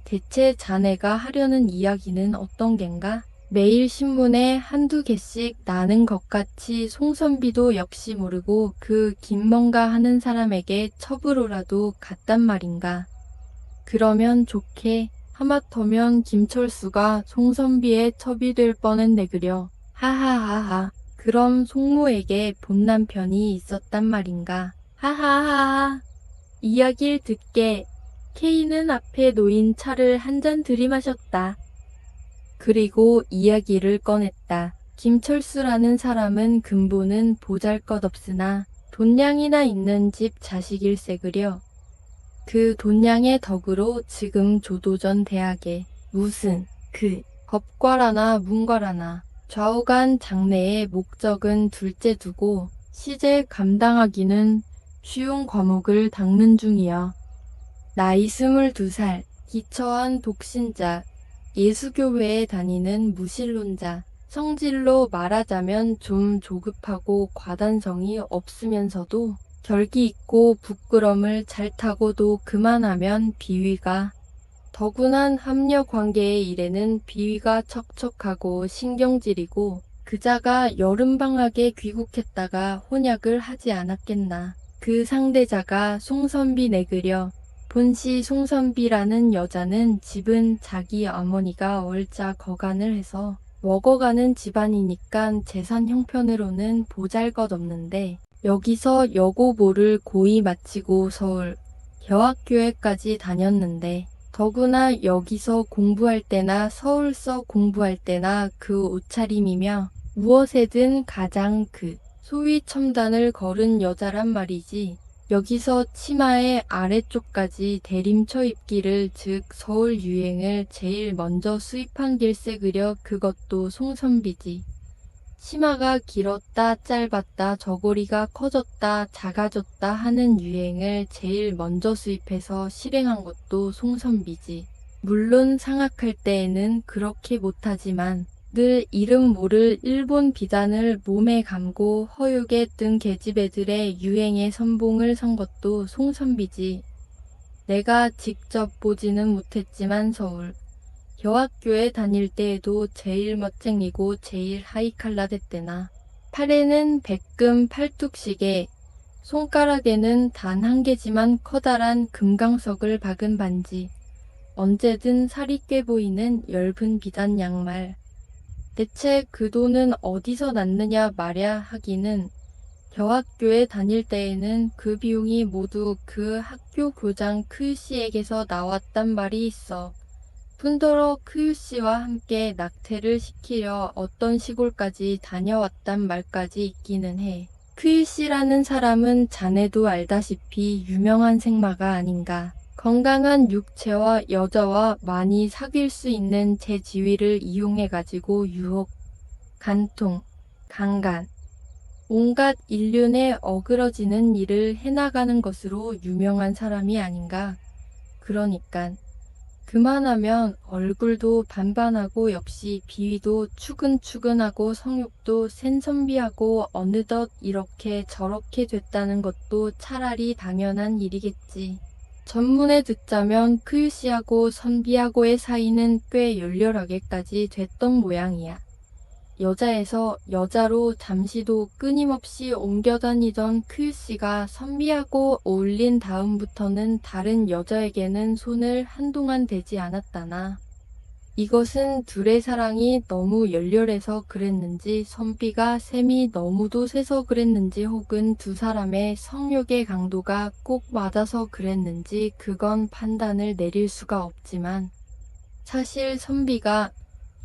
대체 자네가 하려는 이야기는 어떤 겐가? 매일 신문에 한두 개씩 나는 것같이 송선비도 역시 모르고 그 김뭔가 하는 사람에게 첩으로라도 갔단 말인가. 그러면 좋게. 하마터면 김철수가 송선비의 첩이 될 뻔했네 그려. 하하하하. 그럼 송모에게 본 남편이 있었단 말인가. 하하하하. 이야기를 듣게 K는 앞에 놓인 차를 한 잔 들이마셨다. 그리고 이야기를 꺼냈다. 김철수라는 사람은 근본은 보잘것없으나 돈량이나 있는 집 자식일세 그려. 그 돈량의 덕으로 지금 조도전 대학에 무슨 법과라나 문과라나 좌우간 장래의 목적은 둘째 두고 시제 감당하기는 쉬운 과목을 닦는 중이야. 나이 22살, 기처한 독신자, 예수교회에 다니는 무신론자, 성질로 말하자면 좀 조급하고 과단성이 없으면서도 결기 있고 부끄럼을 잘 타고도 그만하면 비위가, 더군한 합녀 관계의 일에는 비위가 척척하고 신경질이고 그자가 여름방학에 귀국했다가 혼약을 하지 않았겠나. 그 상대자가 송선비 내그려. 본시 송선비라는 여자는 집은 자기 어머니가 월자 거간을 해서 먹어가는 집안이니까 재산 형편으로는 보잘것없는데 여기서 여고보를 고이 마치고 서울 여학교에까지 다녔는데 더구나 여기서 공부할 때나 서울서 공부할 때나 그 옷차림이며 무엇에든 가장 소위 첨단을 걸은 여자란 말이지. 여기서 치마의 아래쪽까지 대림처 입기를 즉 서울 유행을 제일 먼저 수입한 길세 그려 그것도 송선비지. 치마가 길었다 짧았다 저고리가 커졌다 작아졌다 하는 유행을 제일 먼저 수입해서 실행한 것도 송선비지. 물론 상학할 때에는 그렇게 못하지만 늘 이름 모를 일본 비단을 몸에 감고 허육에 뜬 계집애들의 유행에 선봉을 선 것도 송선비지. 내가 직접 보지는 못했지만 서울 여학교에 다닐 때에도 제일 멋쟁이고 제일 하이칼라 됐대나. 팔에는 백금 팔뚝시계, 손가락에는 단 한 개지만 커다란 금강석을 박은 반지, 언제든 살이 꽤 보이는 엷은 비단 양말. 대체 그 돈은 어디서 났느냐 말야 하기는 여학교에 다닐 때에는 그 비용이 모두 그 학교 교장 크유씨에게서 나왔단 말이 있어. 뿐더러 크유씨와 함께 낙태를 시키려 어떤 시골까지 다녀왔단 말까지 있기는 해. 크유씨라는 사람은 자네도 알다시피 유명한 생마가 아닌가. 건강한 육체와 여자와 많이 사귈 수 있는 제 지위를 이용해가지고 유혹, 간통, 강간, 온갖 인륜에 어그러지는 일을 해나가는 것으로 유명한 사람이 아닌가. 그러니깐 그만하면 얼굴도 반반하고 역시 비위도 추근추근하고 성욕도 센선비하고 어느덧 이렇게 저렇게 됐다는 것도 차라리 당연한 일이겠지. 전문에 듣자면 크유씨하고 선비하고의 사이는 꽤 열렬하게까지 됐던 모양이야. 여자에서 여자로 잠시도 끊임없이 옮겨 다니던 크유씨가 선비하고 어울린 다음부터는 다른 여자에게는 손을 한동안 대지 않았다나. 이것은 둘의 사랑이 너무 열렬해서 그랬는지 선비가 셈이 너무도 세서 그랬는지 혹은 두 사람의 성욕의 강도가 꼭 맞아서 그랬는지 그건 판단을 내릴 수가 없지만 사실 선비가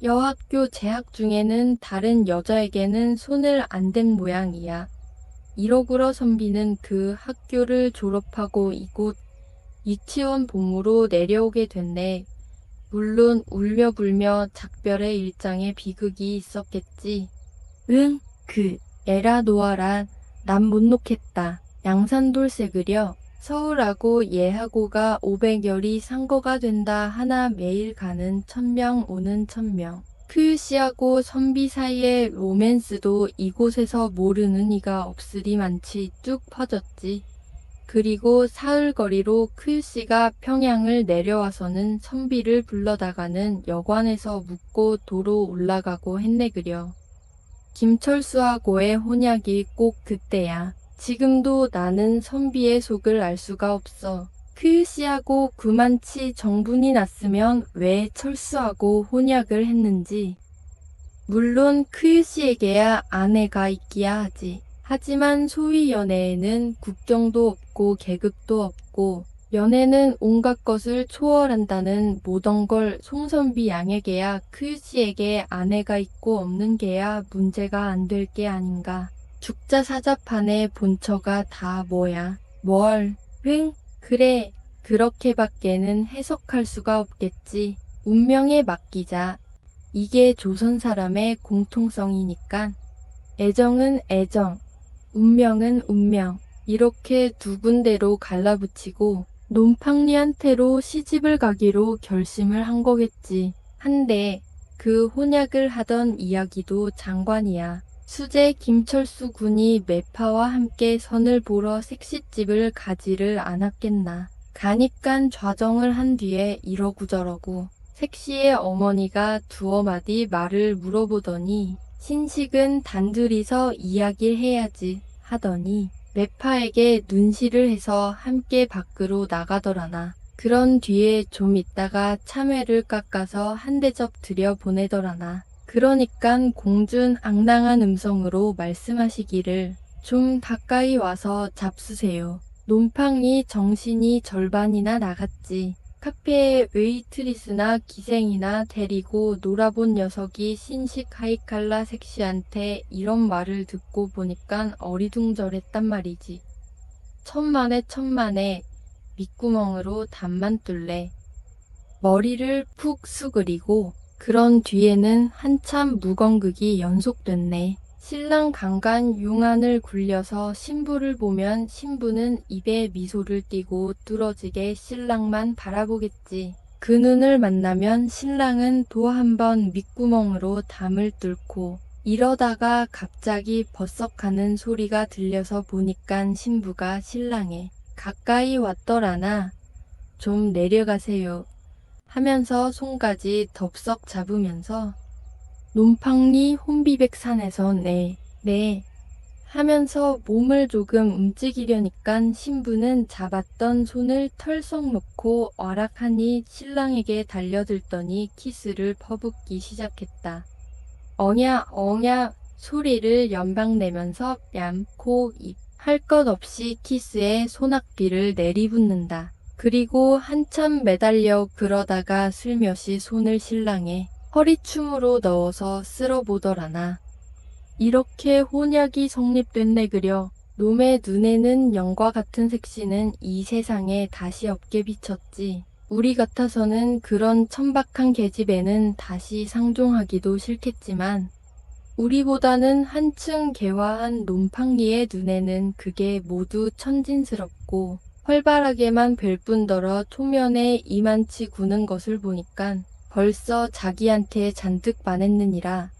여학교 재학 중에는 다른 여자에게는 손을 안 댄 모양이야. 이러구러 선비는 그 학교를 졸업하고 이곳 유치원 본무로 내려오게 됐네. 물론 울며 불며 작별의 일장에 비극이 있었겠지. 응, 에라 놓아라. 난 못 놓겠다. 양산돌세 그려. 서울하고 얘하고가 500열이 상거가 된다 하나 매일 가는 1000명 오는 1000명. 크유씨하고 선비 사이의 로맨스도 이곳에서 모르는 이가 없으리만치 쭉 퍼졌지. 그리고 사흘거리로 크유씨가 평양을 내려와서는 선비를 불러다가는 여관에서 묵고 도로 올라가고 했네 그려. 김철수하고의 혼약이 꼭 그때야. 지금도 나는 선비의 속을 알 수가 없어. 크유씨하고 그만치 정분이 났으면 왜 철수하고 혼약을 했는지. 물론 크유씨에게야 아내가 있기야 하지. 하지만 소위 연애에는 국경도 없고 계급도 없고 연애는 온갖 것을 초월한다는 모던 걸 송선비 양에게야 크유씨에게 아내가 있고 없는 게야 문제가 안 될 게 아닌가. 죽자사자판의 본처가 다 뭐야. 그래. 그렇게밖에는 해석할 수가 없겠지. 운명에 맡기자. 이게 조선 사람의 공통성이니까. 애정은 애정. 운명은 운명. 이렇게 두 군데로 갈라붙이고 논팡리한테로 시집을 가기로 결심을 한 거겠지. 한데 그 혼약을 하던 이야기도 장관이야. 수제 김철수 군이 매파와 함께 선을 보러 색시집을 가지를 않았겠나. 가니깐 좌정을 한 뒤에 이러구저러고 색시의 어머니가 두어 마디 말을 물어보더니 신식은 단둘이서 이야기를 해야지 하더니 매파에게 눈시를 해서 함께 밖으로 나가더라나. 그런 뒤에 좀 있다가 참외를 깎아서 한 대접 들여 보내더라나. 그러니깐 공준 앙당한 음성으로 말씀하시기를 좀 가까이 와서 잡수세요. 논팡이 정신이 절반이나 나갔지. 카페에 웨이트리스나 기생이나 데리고 놀아본 녀석이 신식 하이칼라 섹시한테 이런 말을 듣고 보니깐 어리둥절했단 말이지. 천만에 밑구멍으로 담만 뚫래. 머리를 푹 수그리고 그런 뒤에는 한참 무건극이 연속됐네. 신랑 강간 용안을 굴려서 신부를 보면 신부는 입에 미소를 띠고 뚫어지게 신랑만 바라보겠지. 그 눈을 만나면 신랑은 또 한 번 밑구멍으로 담을 뚫고 이러다가 갑자기 버석하는 소리가 들려서 보니깐 신부가 신랑에 가까이 왔더라나. 좀 내려가세요 하면서 손까지 덥석 잡으면서 논팡리 혼비백산에서 네 하면서 몸을 조금 움직이려니깐 신부는 잡았던 손을 털썩 놓고 와락하니 신랑에게 달려들더니 키스를 퍼붓기 시작했다. 어냐 소리를 연방내면서 뺨, 코, 입 할 것 없이 키스에 소낙비를 내리붓는다. 그리고 한참 매달려 그러다가 슬며시 손을 신랑의 허리춤으로 넣어서 쓸어보더라나. 이렇게 혼약이 성립됐네 그려. 놈의 눈에는 영과 같은 색시는 이 세상에 다시 없게 비쳤지. 우리 같아서는 그런 천박한 계집애는 다시 상종하기도 싫겠지만 우리보다는 한층 개화한 논팡리의 눈에는 그게 모두 천진스럽고 활발하게만 뵐 뿐더러 초면에 이만치 구는 것을 보니깐 벌써 자기한테 잔뜩 반했느니라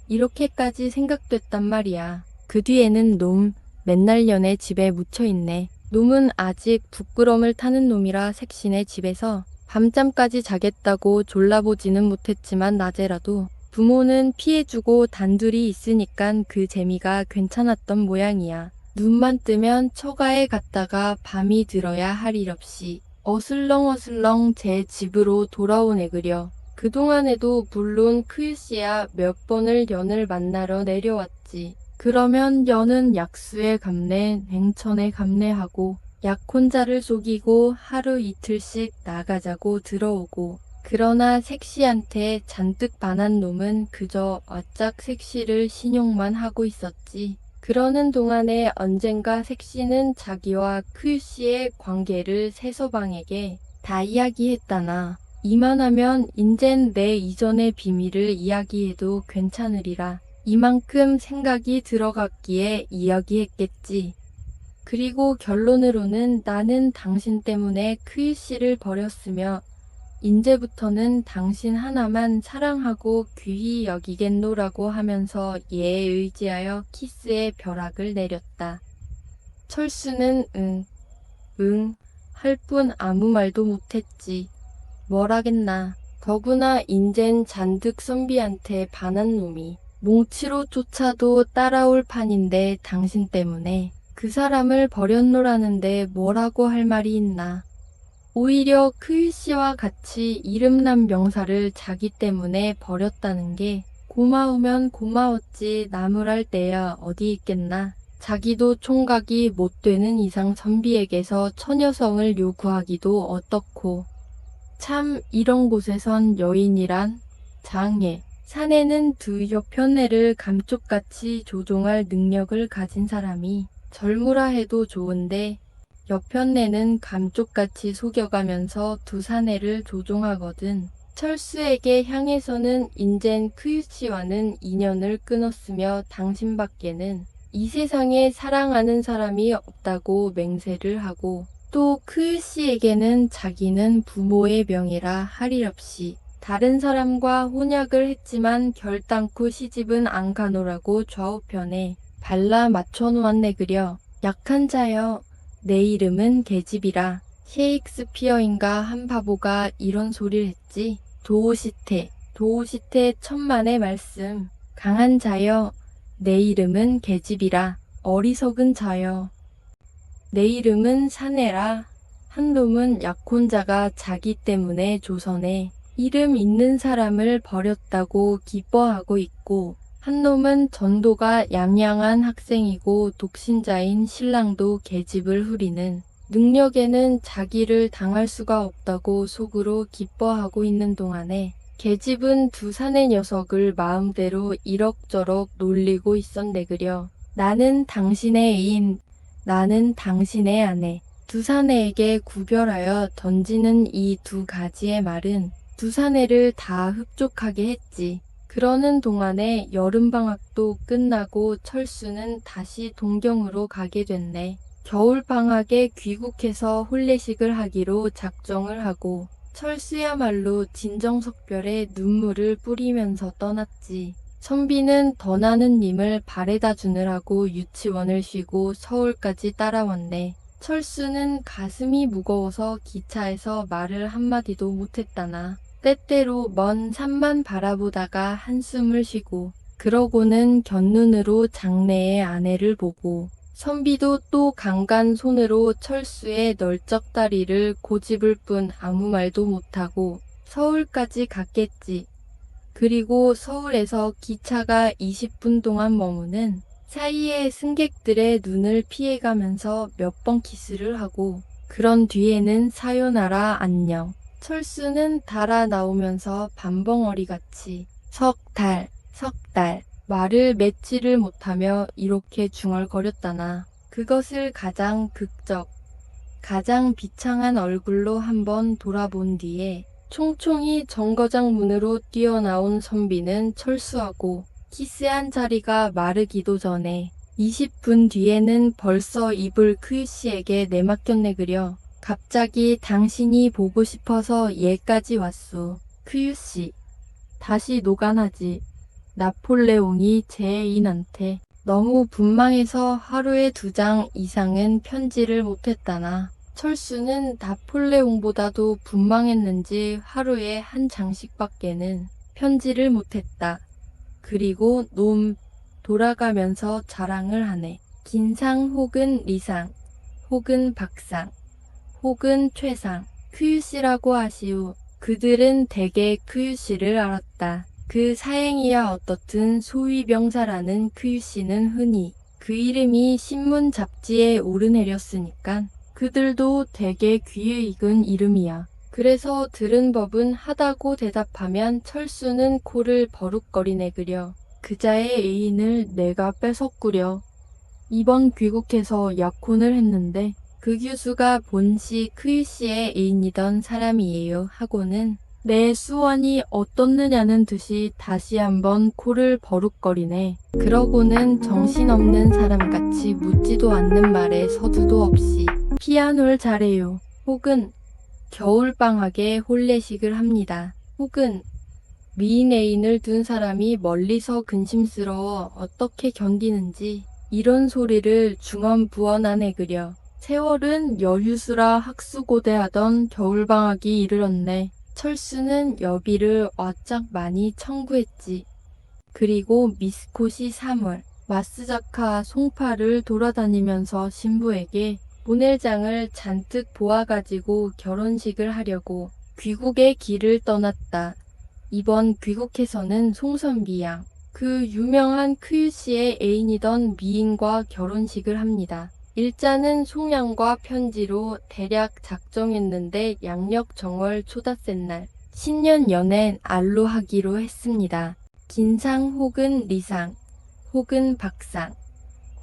이렇게까지 생각됐단 말이야. 그 뒤에는 놈 맨날 년에 집에 묻혀있네. 놈은 아직 부끄럼을 타는 놈이라 색신의 집에서 밤잠까지 자겠다고 졸라보지는 못했지만 낮에라도 부모는 피해주고 단둘이 있으니깐 그 재미가 괜찮았던 모양이야. 눈만 뜨면 처가에 갔다가 밤이 들어야 할 일 없이 어슬렁 제 집으로 돌아오네 그려. 그동안에도 물론 크유씨야 몇 번을 연을 만나러 내려왔지. 그러면 연은 약수에 감내, 냉천에 감내하고 약혼자를 속이고 하루 이틀씩 나가자고 들어오고 그러나 색시한테 잔뜩 반한 놈은 그저 어짝 색시를 신용만 하고 있었지. 그러는 동안에 언젠가 색시는 자기와 크유씨의 관계를 세서방에게 다 이야기했다나. 이만하면 인젠 내 이전의 비밀을 이야기해도 괜찮으리라. 이만큼 생각이 들어갔기에 이야기했겠지. 그리고 결론으로는 나는 당신 때문에 크유씨를 버렸으며 인제부터는 당신 하나만 사랑하고 귀히 여기겠노라고 하면서 얘에 의지하여 키스의 벼락을 내렸다. 철수는 응 할 뿐 아무 말도 못했지. 뭐라겠나. 더구나 인젠 잔뜩 선비한테 반한 놈이 몽치로 쫓아도 따라올 판인데 당신 때문에 그 사람을 버렸노라는데 뭐라고 할 말이 있나. 오히려 크유씨와 같이 이름난 명사를 자기 때문에 버렸다는 게 고마우면 고마웠지 나무랄 데야 어디 있겠나. 자기도 총각이 못 되는 이상 선비에게서 처녀성을 요구하기도 어떻고. 참 이런 곳에선 여인이란 장애. 사내는 두 옆편애를 감쪽같이 조종할 능력을 가진 사람이 젊으라 해도 좋은데 옆편내는 감쪽같이 속여가면서 두 사내를 조종하거든. 철수에게 향해서는 인젠 크유씨와는 인연을 끊었으며 당신밖에는 이 세상에 사랑하는 사람이 없다고 맹세를 하고 또 크유씨에게는 자기는 부모의 명예라 할 일 없이 다른 사람과 혼약을 했지만 결단코 시집은 안 가노라고 좌우편에 발라 맞춰놓았네 그려. 약한 자여. 내 이름은 계집이라. 셰익스피어인가 한 바보가 이런 소리를 했지. 도오시테 천만의 말씀. 강한 자여. 내 이름은 계집이라. 어리석은 자여. 내 이름은 사내라. 한 놈은 약혼자가 자기 때문에 조선에 이름 있는 사람을 버렸다고 기뻐하고 있고, 한 놈은 전도가 양양한 학생이고 독신자인 신랑도 계집을 후리는 능력에는 자기를 당할 수가 없다고 속으로 기뻐하고 있는 동안에 계집은 두 사내 녀석을 마음대로 이럭저럭 놀리고 있었네그려. 나는 당신의 애인, 나는 당신의 아내. 두 사내에게 구별하여 던지는 이 두 가지의 말은 두 사내를 다 흡족하게 했지. 그러는 동안에 여름방학도 끝나고 철수는 다시 동경으로 가게 됐네. 겨울방학에 귀국해서 혼례식을 하기로 작정을 하고 철수야말로 진정석별에 눈물을 뿌리면서 떠났지. 선비는 더 나는 님을 바래다 주느라고 유치원을 쉬고 서울까지 따라왔네. 철수는 가슴이 무거워서 기차에서 말을 한마디도 못했다나 때때로 먼 산만 바라보다가 한숨을 쉬고 그러고는 곁눈으로 장래의 아내를 보고 선비도 또 강간 손으로 철수의 널쩍다리를 고집을 뿐 아무 말도 못하고 서울까지 갔겠지. 그리고 서울에서 기차가 20분 동안 머무는 사이에 승객들의 눈을 피해가면서 몇 번 키스를 하고 그런 뒤에는 사요나라 안녕. 철수는 달아 나오면서 밤벙어리같이 석 달 말을 맺지를 못하며 이렇게 중얼거렸다나 그것을 가장 극적, 가장 비창한 얼굴로 한번 돌아본 뒤에 총총히 정거장 문으로 뛰어나온 선비는 철수하고 키스한 자리가 마르기도 전에 20분 뒤에는 벌써 입을 크유씨에게 내맡겼네그려. 갑자기 당신이 보고 싶어서 얘까지 왔소. 크유씨. 다시 노간하지. 나폴레옹이 제 애인한테 너무 분망해서 하루에 2장 이상은 편지를 못했다나. 철수는 나폴레옹보다도 분망했는지 하루에 1장씩밖에는 편지를 못했다. 그리고 돌아가면서 자랑을 하네. 긴상 혹은 리상 혹은 박상 혹은 최상 크유씨라고 하시오. 그들은 대개 크유씨를 알았다. 그 사행이야 어떻든 소위병사라는 크유씨는 흔히 그 이름이 신문 잡지에 오르내렸으니까 그들도 대개 귀에 익은 이름이야. 그래서 들은 법은 하다고 대답하면 철수는 코를 버룩거리네그려. 그자의 애인을 내가 뺏었구려. 이번 귀국해서 약혼을 했는데 그 교수가 본시 크유씨의 애인이던 사람이에요 하고는 내 수원이 어떻느냐는 듯이 다시 한번 코를 버룩거리네. 그러고는 정신없는 사람같이 묻지도 않는 말에 서두도 없이 피아노를 잘해요. 혹은 겨울방학에 혼례식을 합니다. 혹은 미인 애인을 둔 사람이 멀리서 근심스러워 어떻게 견디는지 이런 소리를 중언부언하네 그려. 세월은 여유수라 학수고대하던 겨울방학이 이르렀네. 철수는 여비를 와짝 많이 청구했지. 그리고 미스코시 3월 마스자카 송파를 돌아다니면서 신부에게 모넬장을 잔뜩 보아가지고 결혼식을 하려고 귀국의 길을 떠났다. 이번 귀국해서는 송선비양, 그 유명한 크유씨의 애인이던 미인과 결혼식을 합니다. 일자는 송양과 편지로 대략 작정했는데 양력 정월 초닷새날 신년 연엔 알로 하기로 했습니다. 긴상 혹은 리상 혹은 박상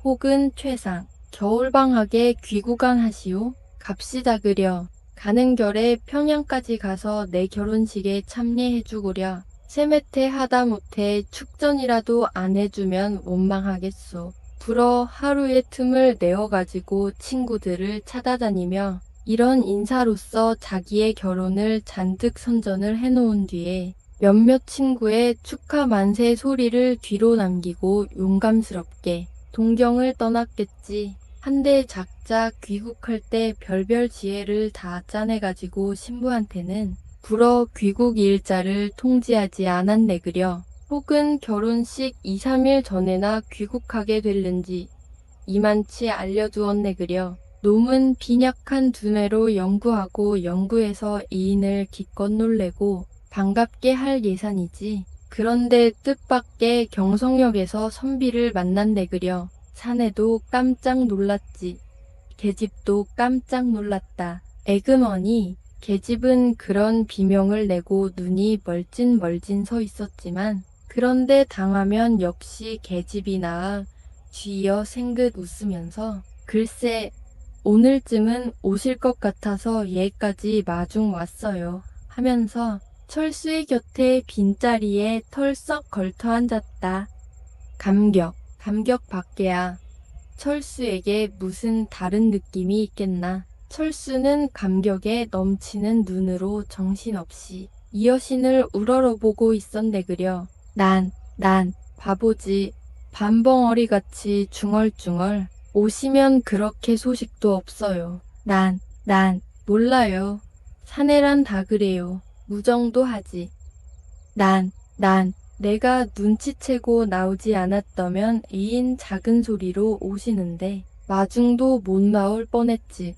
혹은 최상 겨울방학에 귀국안 하시오. 갑시다 그려. 가는 결에 평양까지 가서 내 결혼식에 참례해주구려. 세매태 하다못해 축전이라도 안 해주면 원망하겠소. 불어 하루의 틈을 내어가지고 친구들을 찾아다니며 이런 인사로서 자기의 결혼을 잔뜩 선전을 해놓은 뒤에 몇몇 친구의 축하 만세 소리를 뒤로 남기고 용감스럽게 동경을 떠났겠지. 한데 작자 귀국할 때 별별 지혜를 다 짜내가지고 신부한테는 불어 귀국 일자를 통지하지 않았네그려. 혹은 결혼식 2-3일 전에나 귀국하게 될는지 이만치 알려두었네그려. 놈은 빈약한 두뇌로 연구하고 연구해서 이인을 기껏 놀래고 반갑게 할 예산이지. 그런데 뜻밖의 경성역에서 선비를 만난대 그려. 사내도 깜짝 놀랐지. 계집도 깜짝 놀랐다. 에그머니, 계집은 그런 비명을 내고 눈이 멀찐멀찐 서 있었지만 그런데 당하면 역시 계집이 나아 쥐어 생긋 웃으면서 글쎄 오늘쯤은 오실 것 같아서 얘까지 마중 왔어요 하면서 철수의 곁에 빈자리에 털썩 걸터 앉았다. 감격 밖에야. 철수에게 무슨 다른 느낌이 있겠나. 철수는 감격에 넘치는 눈으로 정신없이 이 여신을 우러러보고 있었네 그려. 난 바보지. 밤벙어리같이 중얼중얼. 오시면 그렇게 소식도 없어요. 난 몰라요. 사내란 다 그래요. 무정도 하지. 난 내가 눈치채고 나오지 않았더면 이인 작은 소리로 오시는데 마중도 못 나올 뻔했지.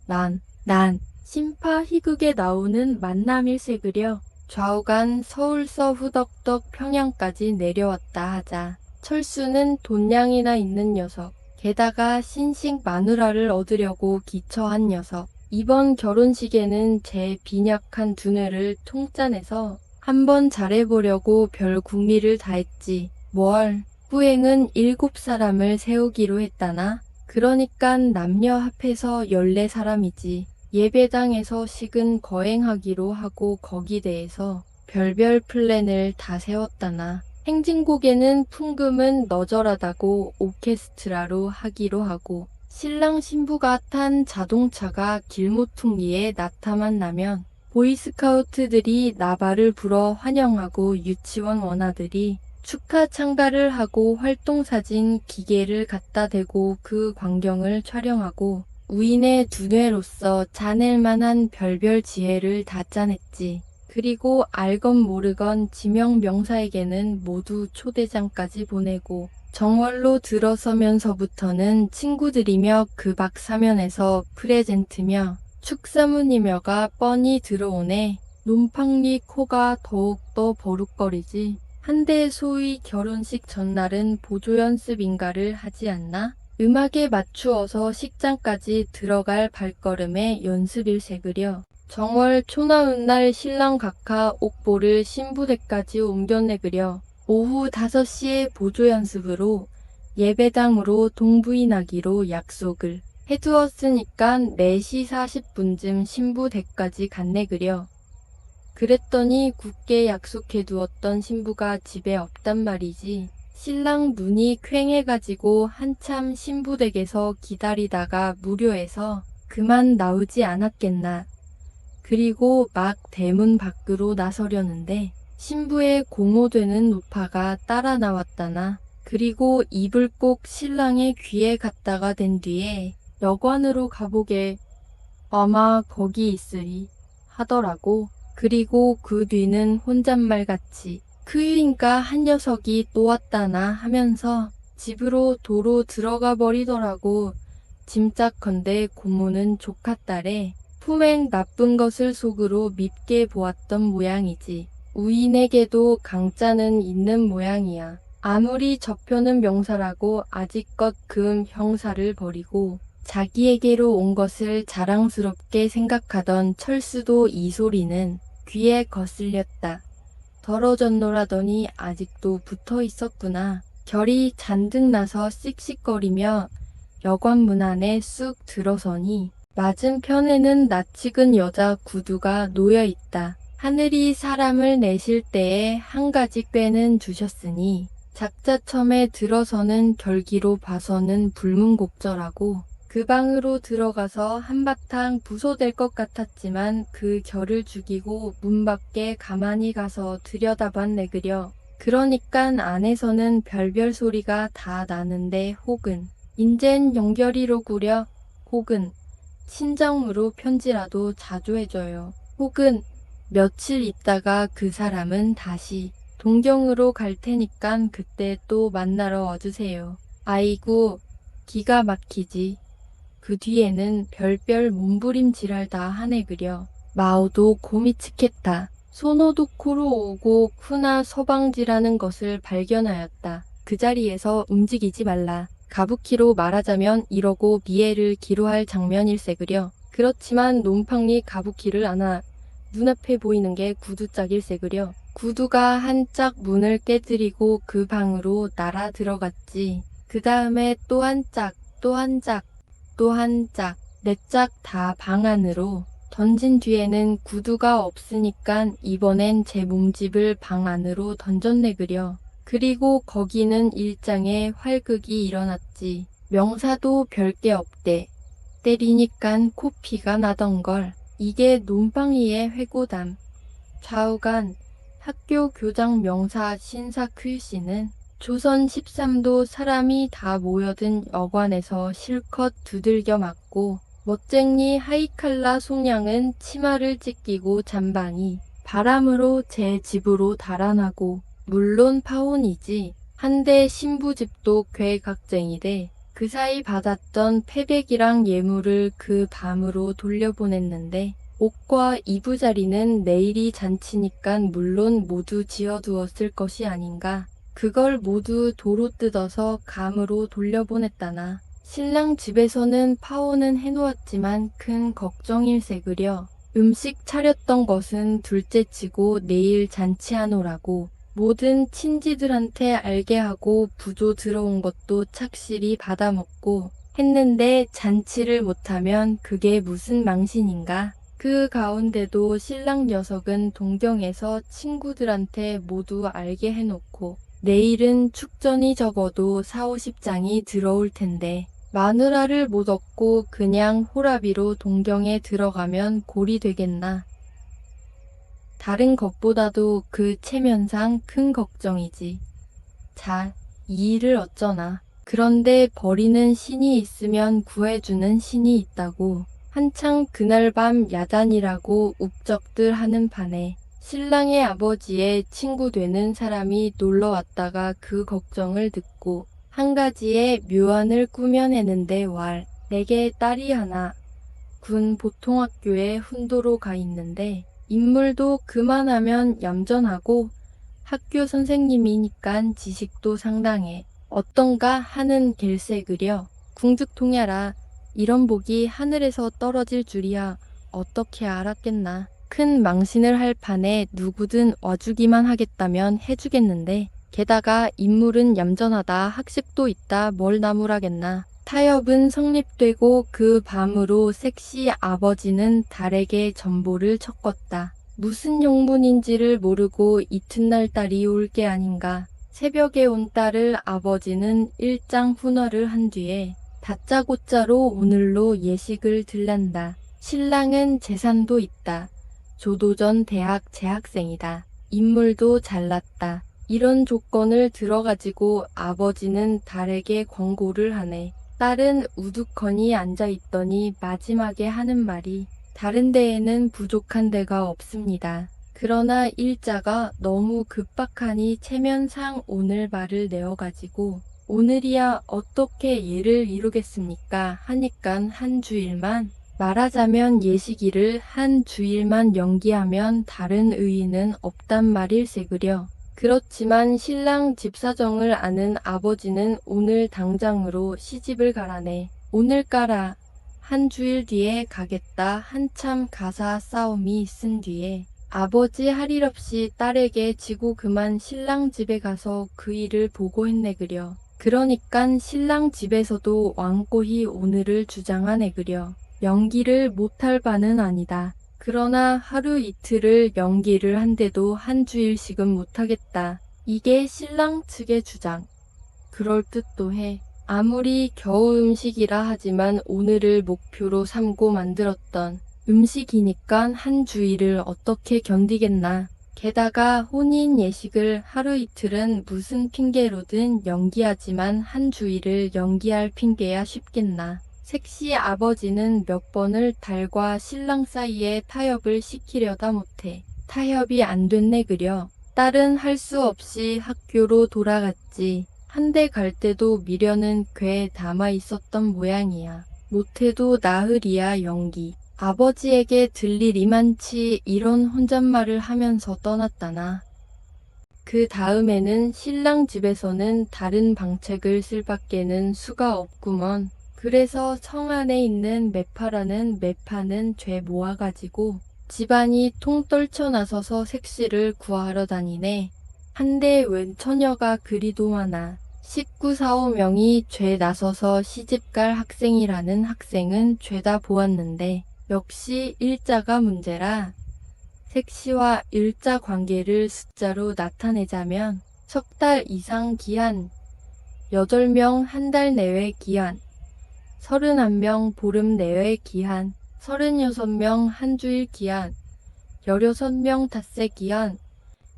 난 심파 희극에 나오는 만남일세 그려. 좌우간 서울서 후덕덕 평양까지 내려왔다 하자. 철수는 돈량이나 있는 녀석. 게다가 신식 마누라를 얻으려고 기처한 녀석. 이번 결혼식에는 제 빈약한 두뇌를 통짜내서 한번 잘해보려고 별 궁리를 다했지. 뭘, 후행은 7사람을 세우기로 했다나? 그러니깐 남녀 합해서 14사람이지. 예배당에서 식은 거행하기로 하고 거기 대해서 별별 플랜을 다 세웠다나. 행진곡에는 풍금은 너절하다고 오케스트라로 하기로 하고 신랑 신부가 탄 자동차가 길모퉁이에 나타만 나면 보이스카우트들이 나발을 불어 환영하고 유치원 원아들이 축하 참가를 하고 활동사진 기계를 갖다 대고 그 광경을 촬영하고 우인의 두뇌로서 짜낼 만한 별별 지혜를 다 짜냈지. 그리고 알건 모르건 지명 명사에게는 모두 초대장까지 보내고 정월로 들어서면서부터는 친구들이며 그 밖 사면에서 프레젠트며 축사문이며가 뻔히 들어오네. 논팡리 코가 더욱더 버룩거리지. 한데 소위 결혼식 전날은 보조 연습인가를 하지 않나? 음악에 맞추어서 식장까지 들어갈 발걸음에 연습일세 그려. 정월 초나운 날 신랑 각하 옥보를 신부댁까지 옮겨내 그려. 오후 5시에 보조 연습으로 예배당으로 동부인하기로 약속을 해두었으니깐 4시 40분쯤 신부댁까지 갔네 그려. 그랬더니 굳게 약속해두었던 신부가 집에 없단 말이지. 신랑 눈이 퀭해가지고 한참 신부댁에서 기다리다가 무료해서 그만 나오지 않았겠나. 그리고 막 대문 밖으로 나서려는데 신부의 고모되는 노파가 따라 나왔다나. 그리고 입을 꼭 신랑의 귀에 갖다가 댄 뒤에 여관으로 가보게 아마 거기 있으리 하더라고. 그리고 그 뒤는 혼잣말같이 그인가 한 녀석이 또 왔다나 하면서 집으로 도로 들어가 버리더라고. 짐작컨대 고모는 조카딸에 품행 나쁜 것을 속으로 밉게 보았던 모양이지. 우인에게도 강짜는 있는 모양이야. 아무리 저표는 명사라고 아직껏 그음 형사를 버리고 자기에게로 온 것을 자랑스럽게 생각하던 철수도 이 소리는 귀에 거슬렸다. 더러졌노라더니 아직도 붙어 있었구나. 결이 잔뜩 나서 씩씩거리며 여관 문 안에 쑥 들어서니 맞은편에는 낯익은 여자 구두가 놓여 있다. 하늘이 사람을 내실 때에 한 가지 꾀는 주셨으니 작자첨에 들어서는 결기로 봐서는 불문곡절하고 그 방으로 들어가서 한바탕 부소될 것 같았지만 그 결을 죽이고 문 밖에 가만히 가서 들여다봤네 그려. 그러니깐 안에서는 별별 소리가 다 나는데 혹은 인젠 연결이로구려 혹은 친정으로 편지라도 자주 해줘요. 혹은 며칠 있다가 그 사람은 다시 동경으로 갈 테니깐 그때 또 만나러 와주세요. 아이고 기가 막히지. 그 뒤에는 별별 몸부림질을 다 하네 그려. 마오도 고미치겠다. 소노도코로 오고 후나 서방지라는 것을 발견하였다. 그 자리에서 움직이지 말라. 가부키로 말하자면 이러고 미에를 기로할 장면일세 그려. 그렇지만 놈팡이 가부키를 안아 눈앞에 보이는 게 구두짝일세 그려. 구두가 한 짝 문을 깨뜨리고 그 방으로 날아 들어갔지. 그 다음에 또 한 짝, 또 한 짝, 또 한 짝, 네 짝 다 방 안으로 던진 뒤에는 구두가 없으니깐 이번엔 제 몸집을 방 안으로 던졌네 그려. 그리고 거기는 일장의 활극이 일어났지. 명사도 별게 없대. 때리니깐 코피가 나던걸. 이게 놈팡이의 회고담. 좌우간 학교 교장 명사 신사 퀼씨는 조선 13도 사람이 다 모여든 여관에서 실컷 두들겨 맞고 멋쟁이 하이칼라 송량은 치마를 찢기고 잠방이 바람으로 제 집으로 달아나고 물론 파혼이지. 한데 신부집도 괴각쟁이돼. 그 사이 받았던 패백이랑 예물을 그 밤으로 돌려보냈는데 옷과 이부자리는 내일이 잔치니깐 물론 모두 지어두었을 것이 아닌가. 그걸 모두 도로 뜯어서 감으로 돌려보냈다나. 신랑 집에서는 파혼은 해놓았지만 큰 걱정일세 그려. 음식 차렸던 것은 둘째치고 내일 잔치하노라고. 모든 친지들한테 알게 하고 부조 들어온 것도 착실히 받아먹고 했는데 잔치를 못하면 그게 무슨 망신인가. 그 가운데도 신랑 녀석은 동경에서 친구들한테 모두 알게 해놓고 내일은 축전이 적어도 40~50장이 들어올 텐데 마누라를 못 얻고 그냥 호라비로 동경에 들어가면 골이 되겠나. 다른 것보다도 그 체면상 큰 걱정이지. 자, 이 일을 어쩌나. 그런데 버리는 신이 있으면 구해주는 신이 있다고. 한창 그날 밤 야단이라고 웁적들 하는 판에 신랑의 아버지의 친구 되는 사람이 놀러 왔다가 그 걱정을 듣고 한 가지의 묘안을 꾸며내는데 내게 딸이 하나 군 보통학교에 훈도로 가 있는데 인물도 그만하면 얌전하고 학교 선생님이니깐 지식도 상당해. 어떤가 하는 갤세 그려. 궁즉통야라. 이런 복이 하늘에서 떨어질 줄이야 어떻게 알았겠나. 큰 망신을 할 판에 누구든 와주기만 하겠다면 해주겠는데 게다가 인물은 얌전하다 학식도 있다 뭘 나무라겠나. 타협은 성립되고 그 밤으로 섹시 아버지는 달에게 전보를 쳤겄다. 무슨 영문인지를 모르고 이튿날 딸이 올 게 아닌가. 새벽에 온 딸을 아버지는 일장 훈화를 한 뒤에 다짜고짜로 오늘로 예식을 들란다. 신랑은 재산도 있다. 조도전 대학 재학생이다. 인물도 잘났다. 이런 조건을 들어가지고 아버지는 달에게 권고를 하네. 딸은 우두커니 앉아있더니 마지막에 하는 말이 다른 데에는 부족한 데가 없습니다. 그러나 일자가 너무 급박하니 체면상 오늘 말을 내어가지고 오늘이야 어떻게 예를 이루겠습니까 하니깐 한 주일만 말하자면 예식일을 한 주일만 연기하면 다른 의의는 없단 말일세 그려. 그렇지만 신랑 집사정을 아는 아버지는 오늘 당장으로 시집을 가라네. 오늘 가라. 한 주일 뒤에 가겠다. 한참 가사 싸움이 있은 뒤에 아버지 할 일 없이 딸에게 지고 그만 신랑 집에 가서 그 일을 보고했네 그려. 그러니깐 신랑 집에서도 왕꼬히 오늘을 주장하네 그려. 연기를 못할 바는 아니다. 그러나 하루 이틀을 연기를 한데도 한 주일씩은 못하겠다. 이게 신랑 측의 주장. 그럴듯도 해. 아무리 겨우 음식이라 하지만 오늘을 목표로 삼고 만들었던 음식이니까 한 주일을 어떻게 견디겠나. 게다가 혼인 예식을 하루 이틀은 무슨 핑계로든 연기하지만 한 주일을 연기할 핑계야 쉽겠나. 섹시 아버지는 몇 번을 달과 신랑 사이에 타협을 시키려다 못해 타협이 안 됐네 그려. 딸은 할 수 없이 학교로 돌아갔지. 한데 갈 때도 미련은 꽤 담아 있었던 모양이야. 못해도 나으리야 연기. 아버지에게 들릴 이만치 이런 혼잣말을 하면서 떠났다나. 그 다음에는 신랑 집에서는 다른 방책을 쓸 밖에는 수가 없구먼. 그래서 성 안에 있는 매파라는 매파는 죄 모아가지고 집안이 통 떨쳐 나서서 색시를 구하러 다니네. 한데 웬 처녀가 그리도 많아. 1945명이 죄 나서서 시집갈 학생이라는 학생은 죄다 보았는데 역시 일자가 문제라. 색시와 일자 관계를 숫자로 나타내자면 석 달 이상 기한, 8명 한 달 내외 기한, 31명 보름 내외 기한, 36명 한 주일 기한, 16명 닷새 기한,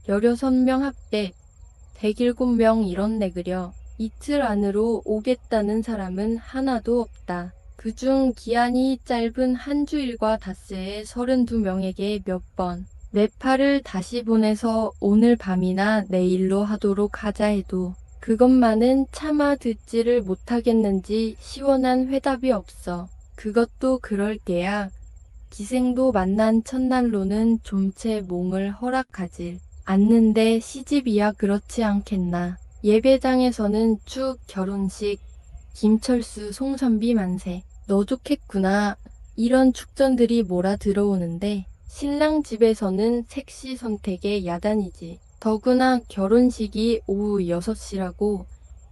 16명 합백, 107명 이렇네 그려. 이틀 안으로 오겠다는 사람은 하나도 없다. 그중 기한이 짧은 한 주일과 닷새에 32명에게 몇 번 매파를 다시 보내서 오늘 밤이나 내일로 하도록 하자 해도 그것만은 차마 듣지를 못하겠는지 시원한 회답이 없어. 그것도 그럴 게야. 기생도 만난 첫날로는 좀채 몸을 허락하질 않는데 시집이야 그렇지 않겠나. 예배당에서는 쭉 결혼식, 김철수, 송선비 만세, 너 좋겠구나 이런 축전들이 몰아 들어오는데 신랑 집에서는 색시 선택의 야단이지. 더구나 결혼식이 오후 6시라고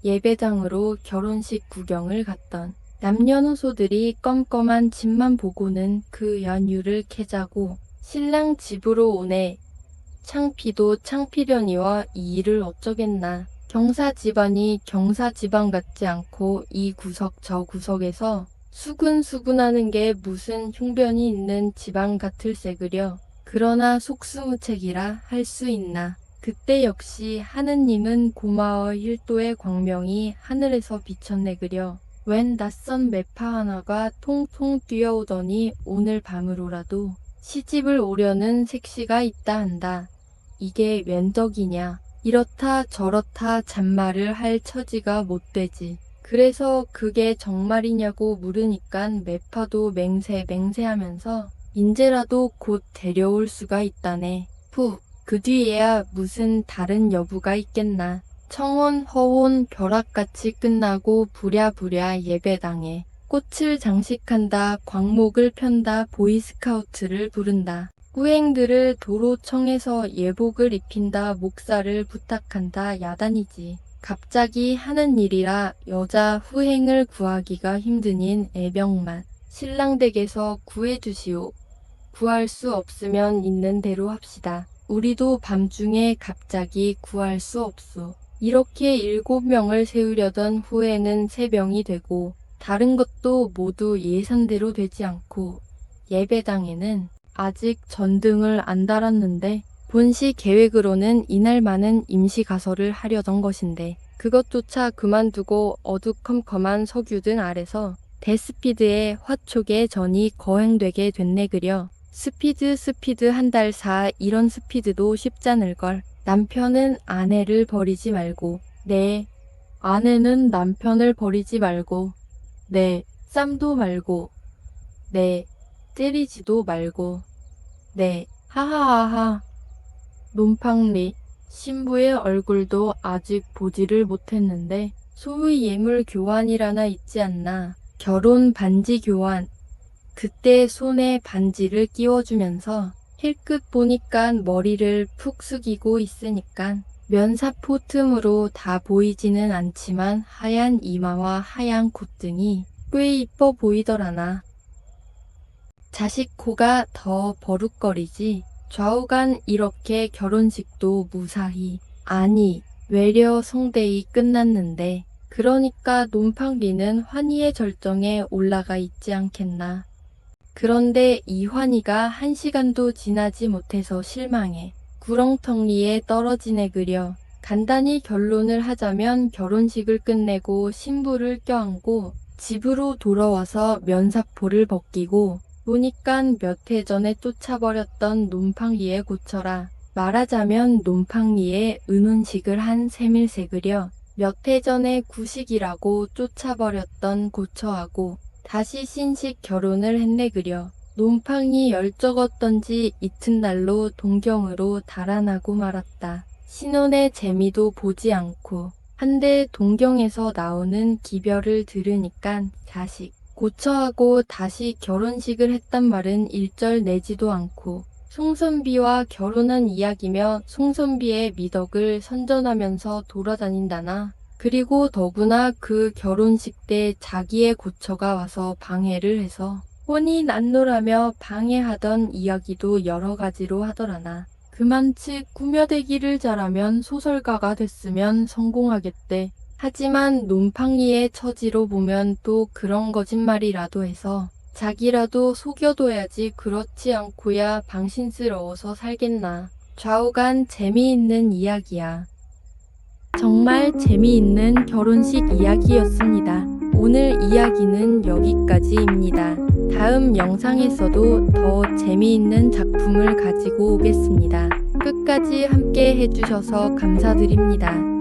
예배당으로 결혼식 구경을 갔던 남녀노소들이 껌껌한 집만 보고는 그 연유를 캐자고 신랑 집으로 오네. 창피도 창피려니와 이 일을 어쩌겠나. 경사 집안이 경사 집안 같지 않고 이 구석 저 구석에서 수근수근하는 게 무슨 흉변이 있는 집안 같을세 그려. 그러나 속수무책이라 할 수 있나. 그때 역시 하느님은 고마워 힐도의 광명이 하늘에서 비쳤네 그려. 웬 낯선 매파 하나가 통통 뛰어오더니 오늘 밤으로라도 시집을 오려는 색시가 있다 한다. 이게 웬 덕이냐. 이렇다 저렇다 잔말을 할 처지가 못 되지. 그래서 그게 정말이냐고 물으니깐 매파도 맹세하면서 인제라도 곧 데려올 수가 있다네. 푸, 그 뒤에야 무슨 다른 여부가 있겠나. 청혼, 허혼, 벼락같이 끝나고 부랴부랴 예배당에 꽃을 장식한다, 광목을 편다, 보이스카우트를 부른다. 후행들을 도로청에서 예복을 입힌다, 목사를 부탁한다, 야단이지. 갑자기 하는 일이라 여자 후행을 구하기가 힘드닌 애병만 신랑 댁에서 구해주시오. 구할 수 없으면 있는 대로 합시다. 우리도 밤중에 갑자기 구할 수 없소. 이렇게 7명을 세우려던 후에는 3명이 되고 다른 것도 모두 예산대로 되지 않고 예배당에는 아직 전등을 안 달았는데 본시 계획으로는 이날만은 임시 가설을 하려던 것인데 그것조차 그만두고 어두컴컴한 석유등 아래서 대스피드의 화촉의 전이 거행되게 됐네 그려. 스피드 한 달 사 이런 스피드도 쉽잖을걸. 남편은 아내를 버리지 말고 네 아내는 남편을 버리지 말고 네 쌈도 말고 네 때리지도 말고 네 하하하하. 논팡리 신부의 얼굴도 아직 보지를 못했는데 소위 예물 교환이라나 있지 않나. 결혼 반지 교환. 그때 손에 반지를 끼워주면서 힐끗 보니깐 머리를 푹 숙이고 있으니깐 면사포 틈으로 다 보이지는 않지만 하얀 이마와 하얀 콧등이 꽤 이뻐 보이더라나. 자식 코가 더 버룩거리지. 좌우간 이렇게 결혼식도 무사히 아니 외려 성대히 끝났는데 그러니까 논팡리는 환희의 절정에 올라가 있지 않겠나. 그런데 이 환희가 1시간도 지나지 못해서 실망해 구렁텅이에 떨어지네 그려. 간단히 결론을 하자면 결혼식을 끝내고 신부를 껴안고 집으로 돌아와서 면사포를 벗기고 보니깐 몇 해 전에 쫓아버렸던 논팡리에 고쳐라. 말하자면 논팡리에 은혼식을 한 셈일세 그려. 몇 해 전에 구식이라고 쫓아버렸던 고처하고 다시 신식 결혼을 했네 그려. 논팡이 열적었던지 이튿날로 동경으로 달아나고 말았다. 신혼의 재미도 보지 않고 한데 동경에서 나오는 기별을 들으니깐 자식 고처하고 다시 결혼식을 했단 말은 일절 내지도 않고 송선비와 결혼한 이야기며 송선비의 미덕을 선전하면서 돌아다닌다나. 그리고 더구나 그 결혼식 때 자기의 고처가 와서 방해를 해서 혼이 난노라며 방해하던 이야기도 여러 가지로 하더라나. 그만치 꾸며대기를 잘하면 소설가가 됐으면 성공하겠대. 하지만 논팡이의 처지로 보면 또 그런 거짓말이라도 해서 자기라도 속여둬야지 그렇지 않고야 방신스러워서 살겠나. 좌우간 재미있는 이야기야. 정말 재미있는 결혼식 이야기였습니다. 오늘 이야기는 여기까지입니다. 다음 영상에서도 더 재미있는 작품을 가지고 오겠습니다. 끝까지 함께 해주셔서 감사드립니다.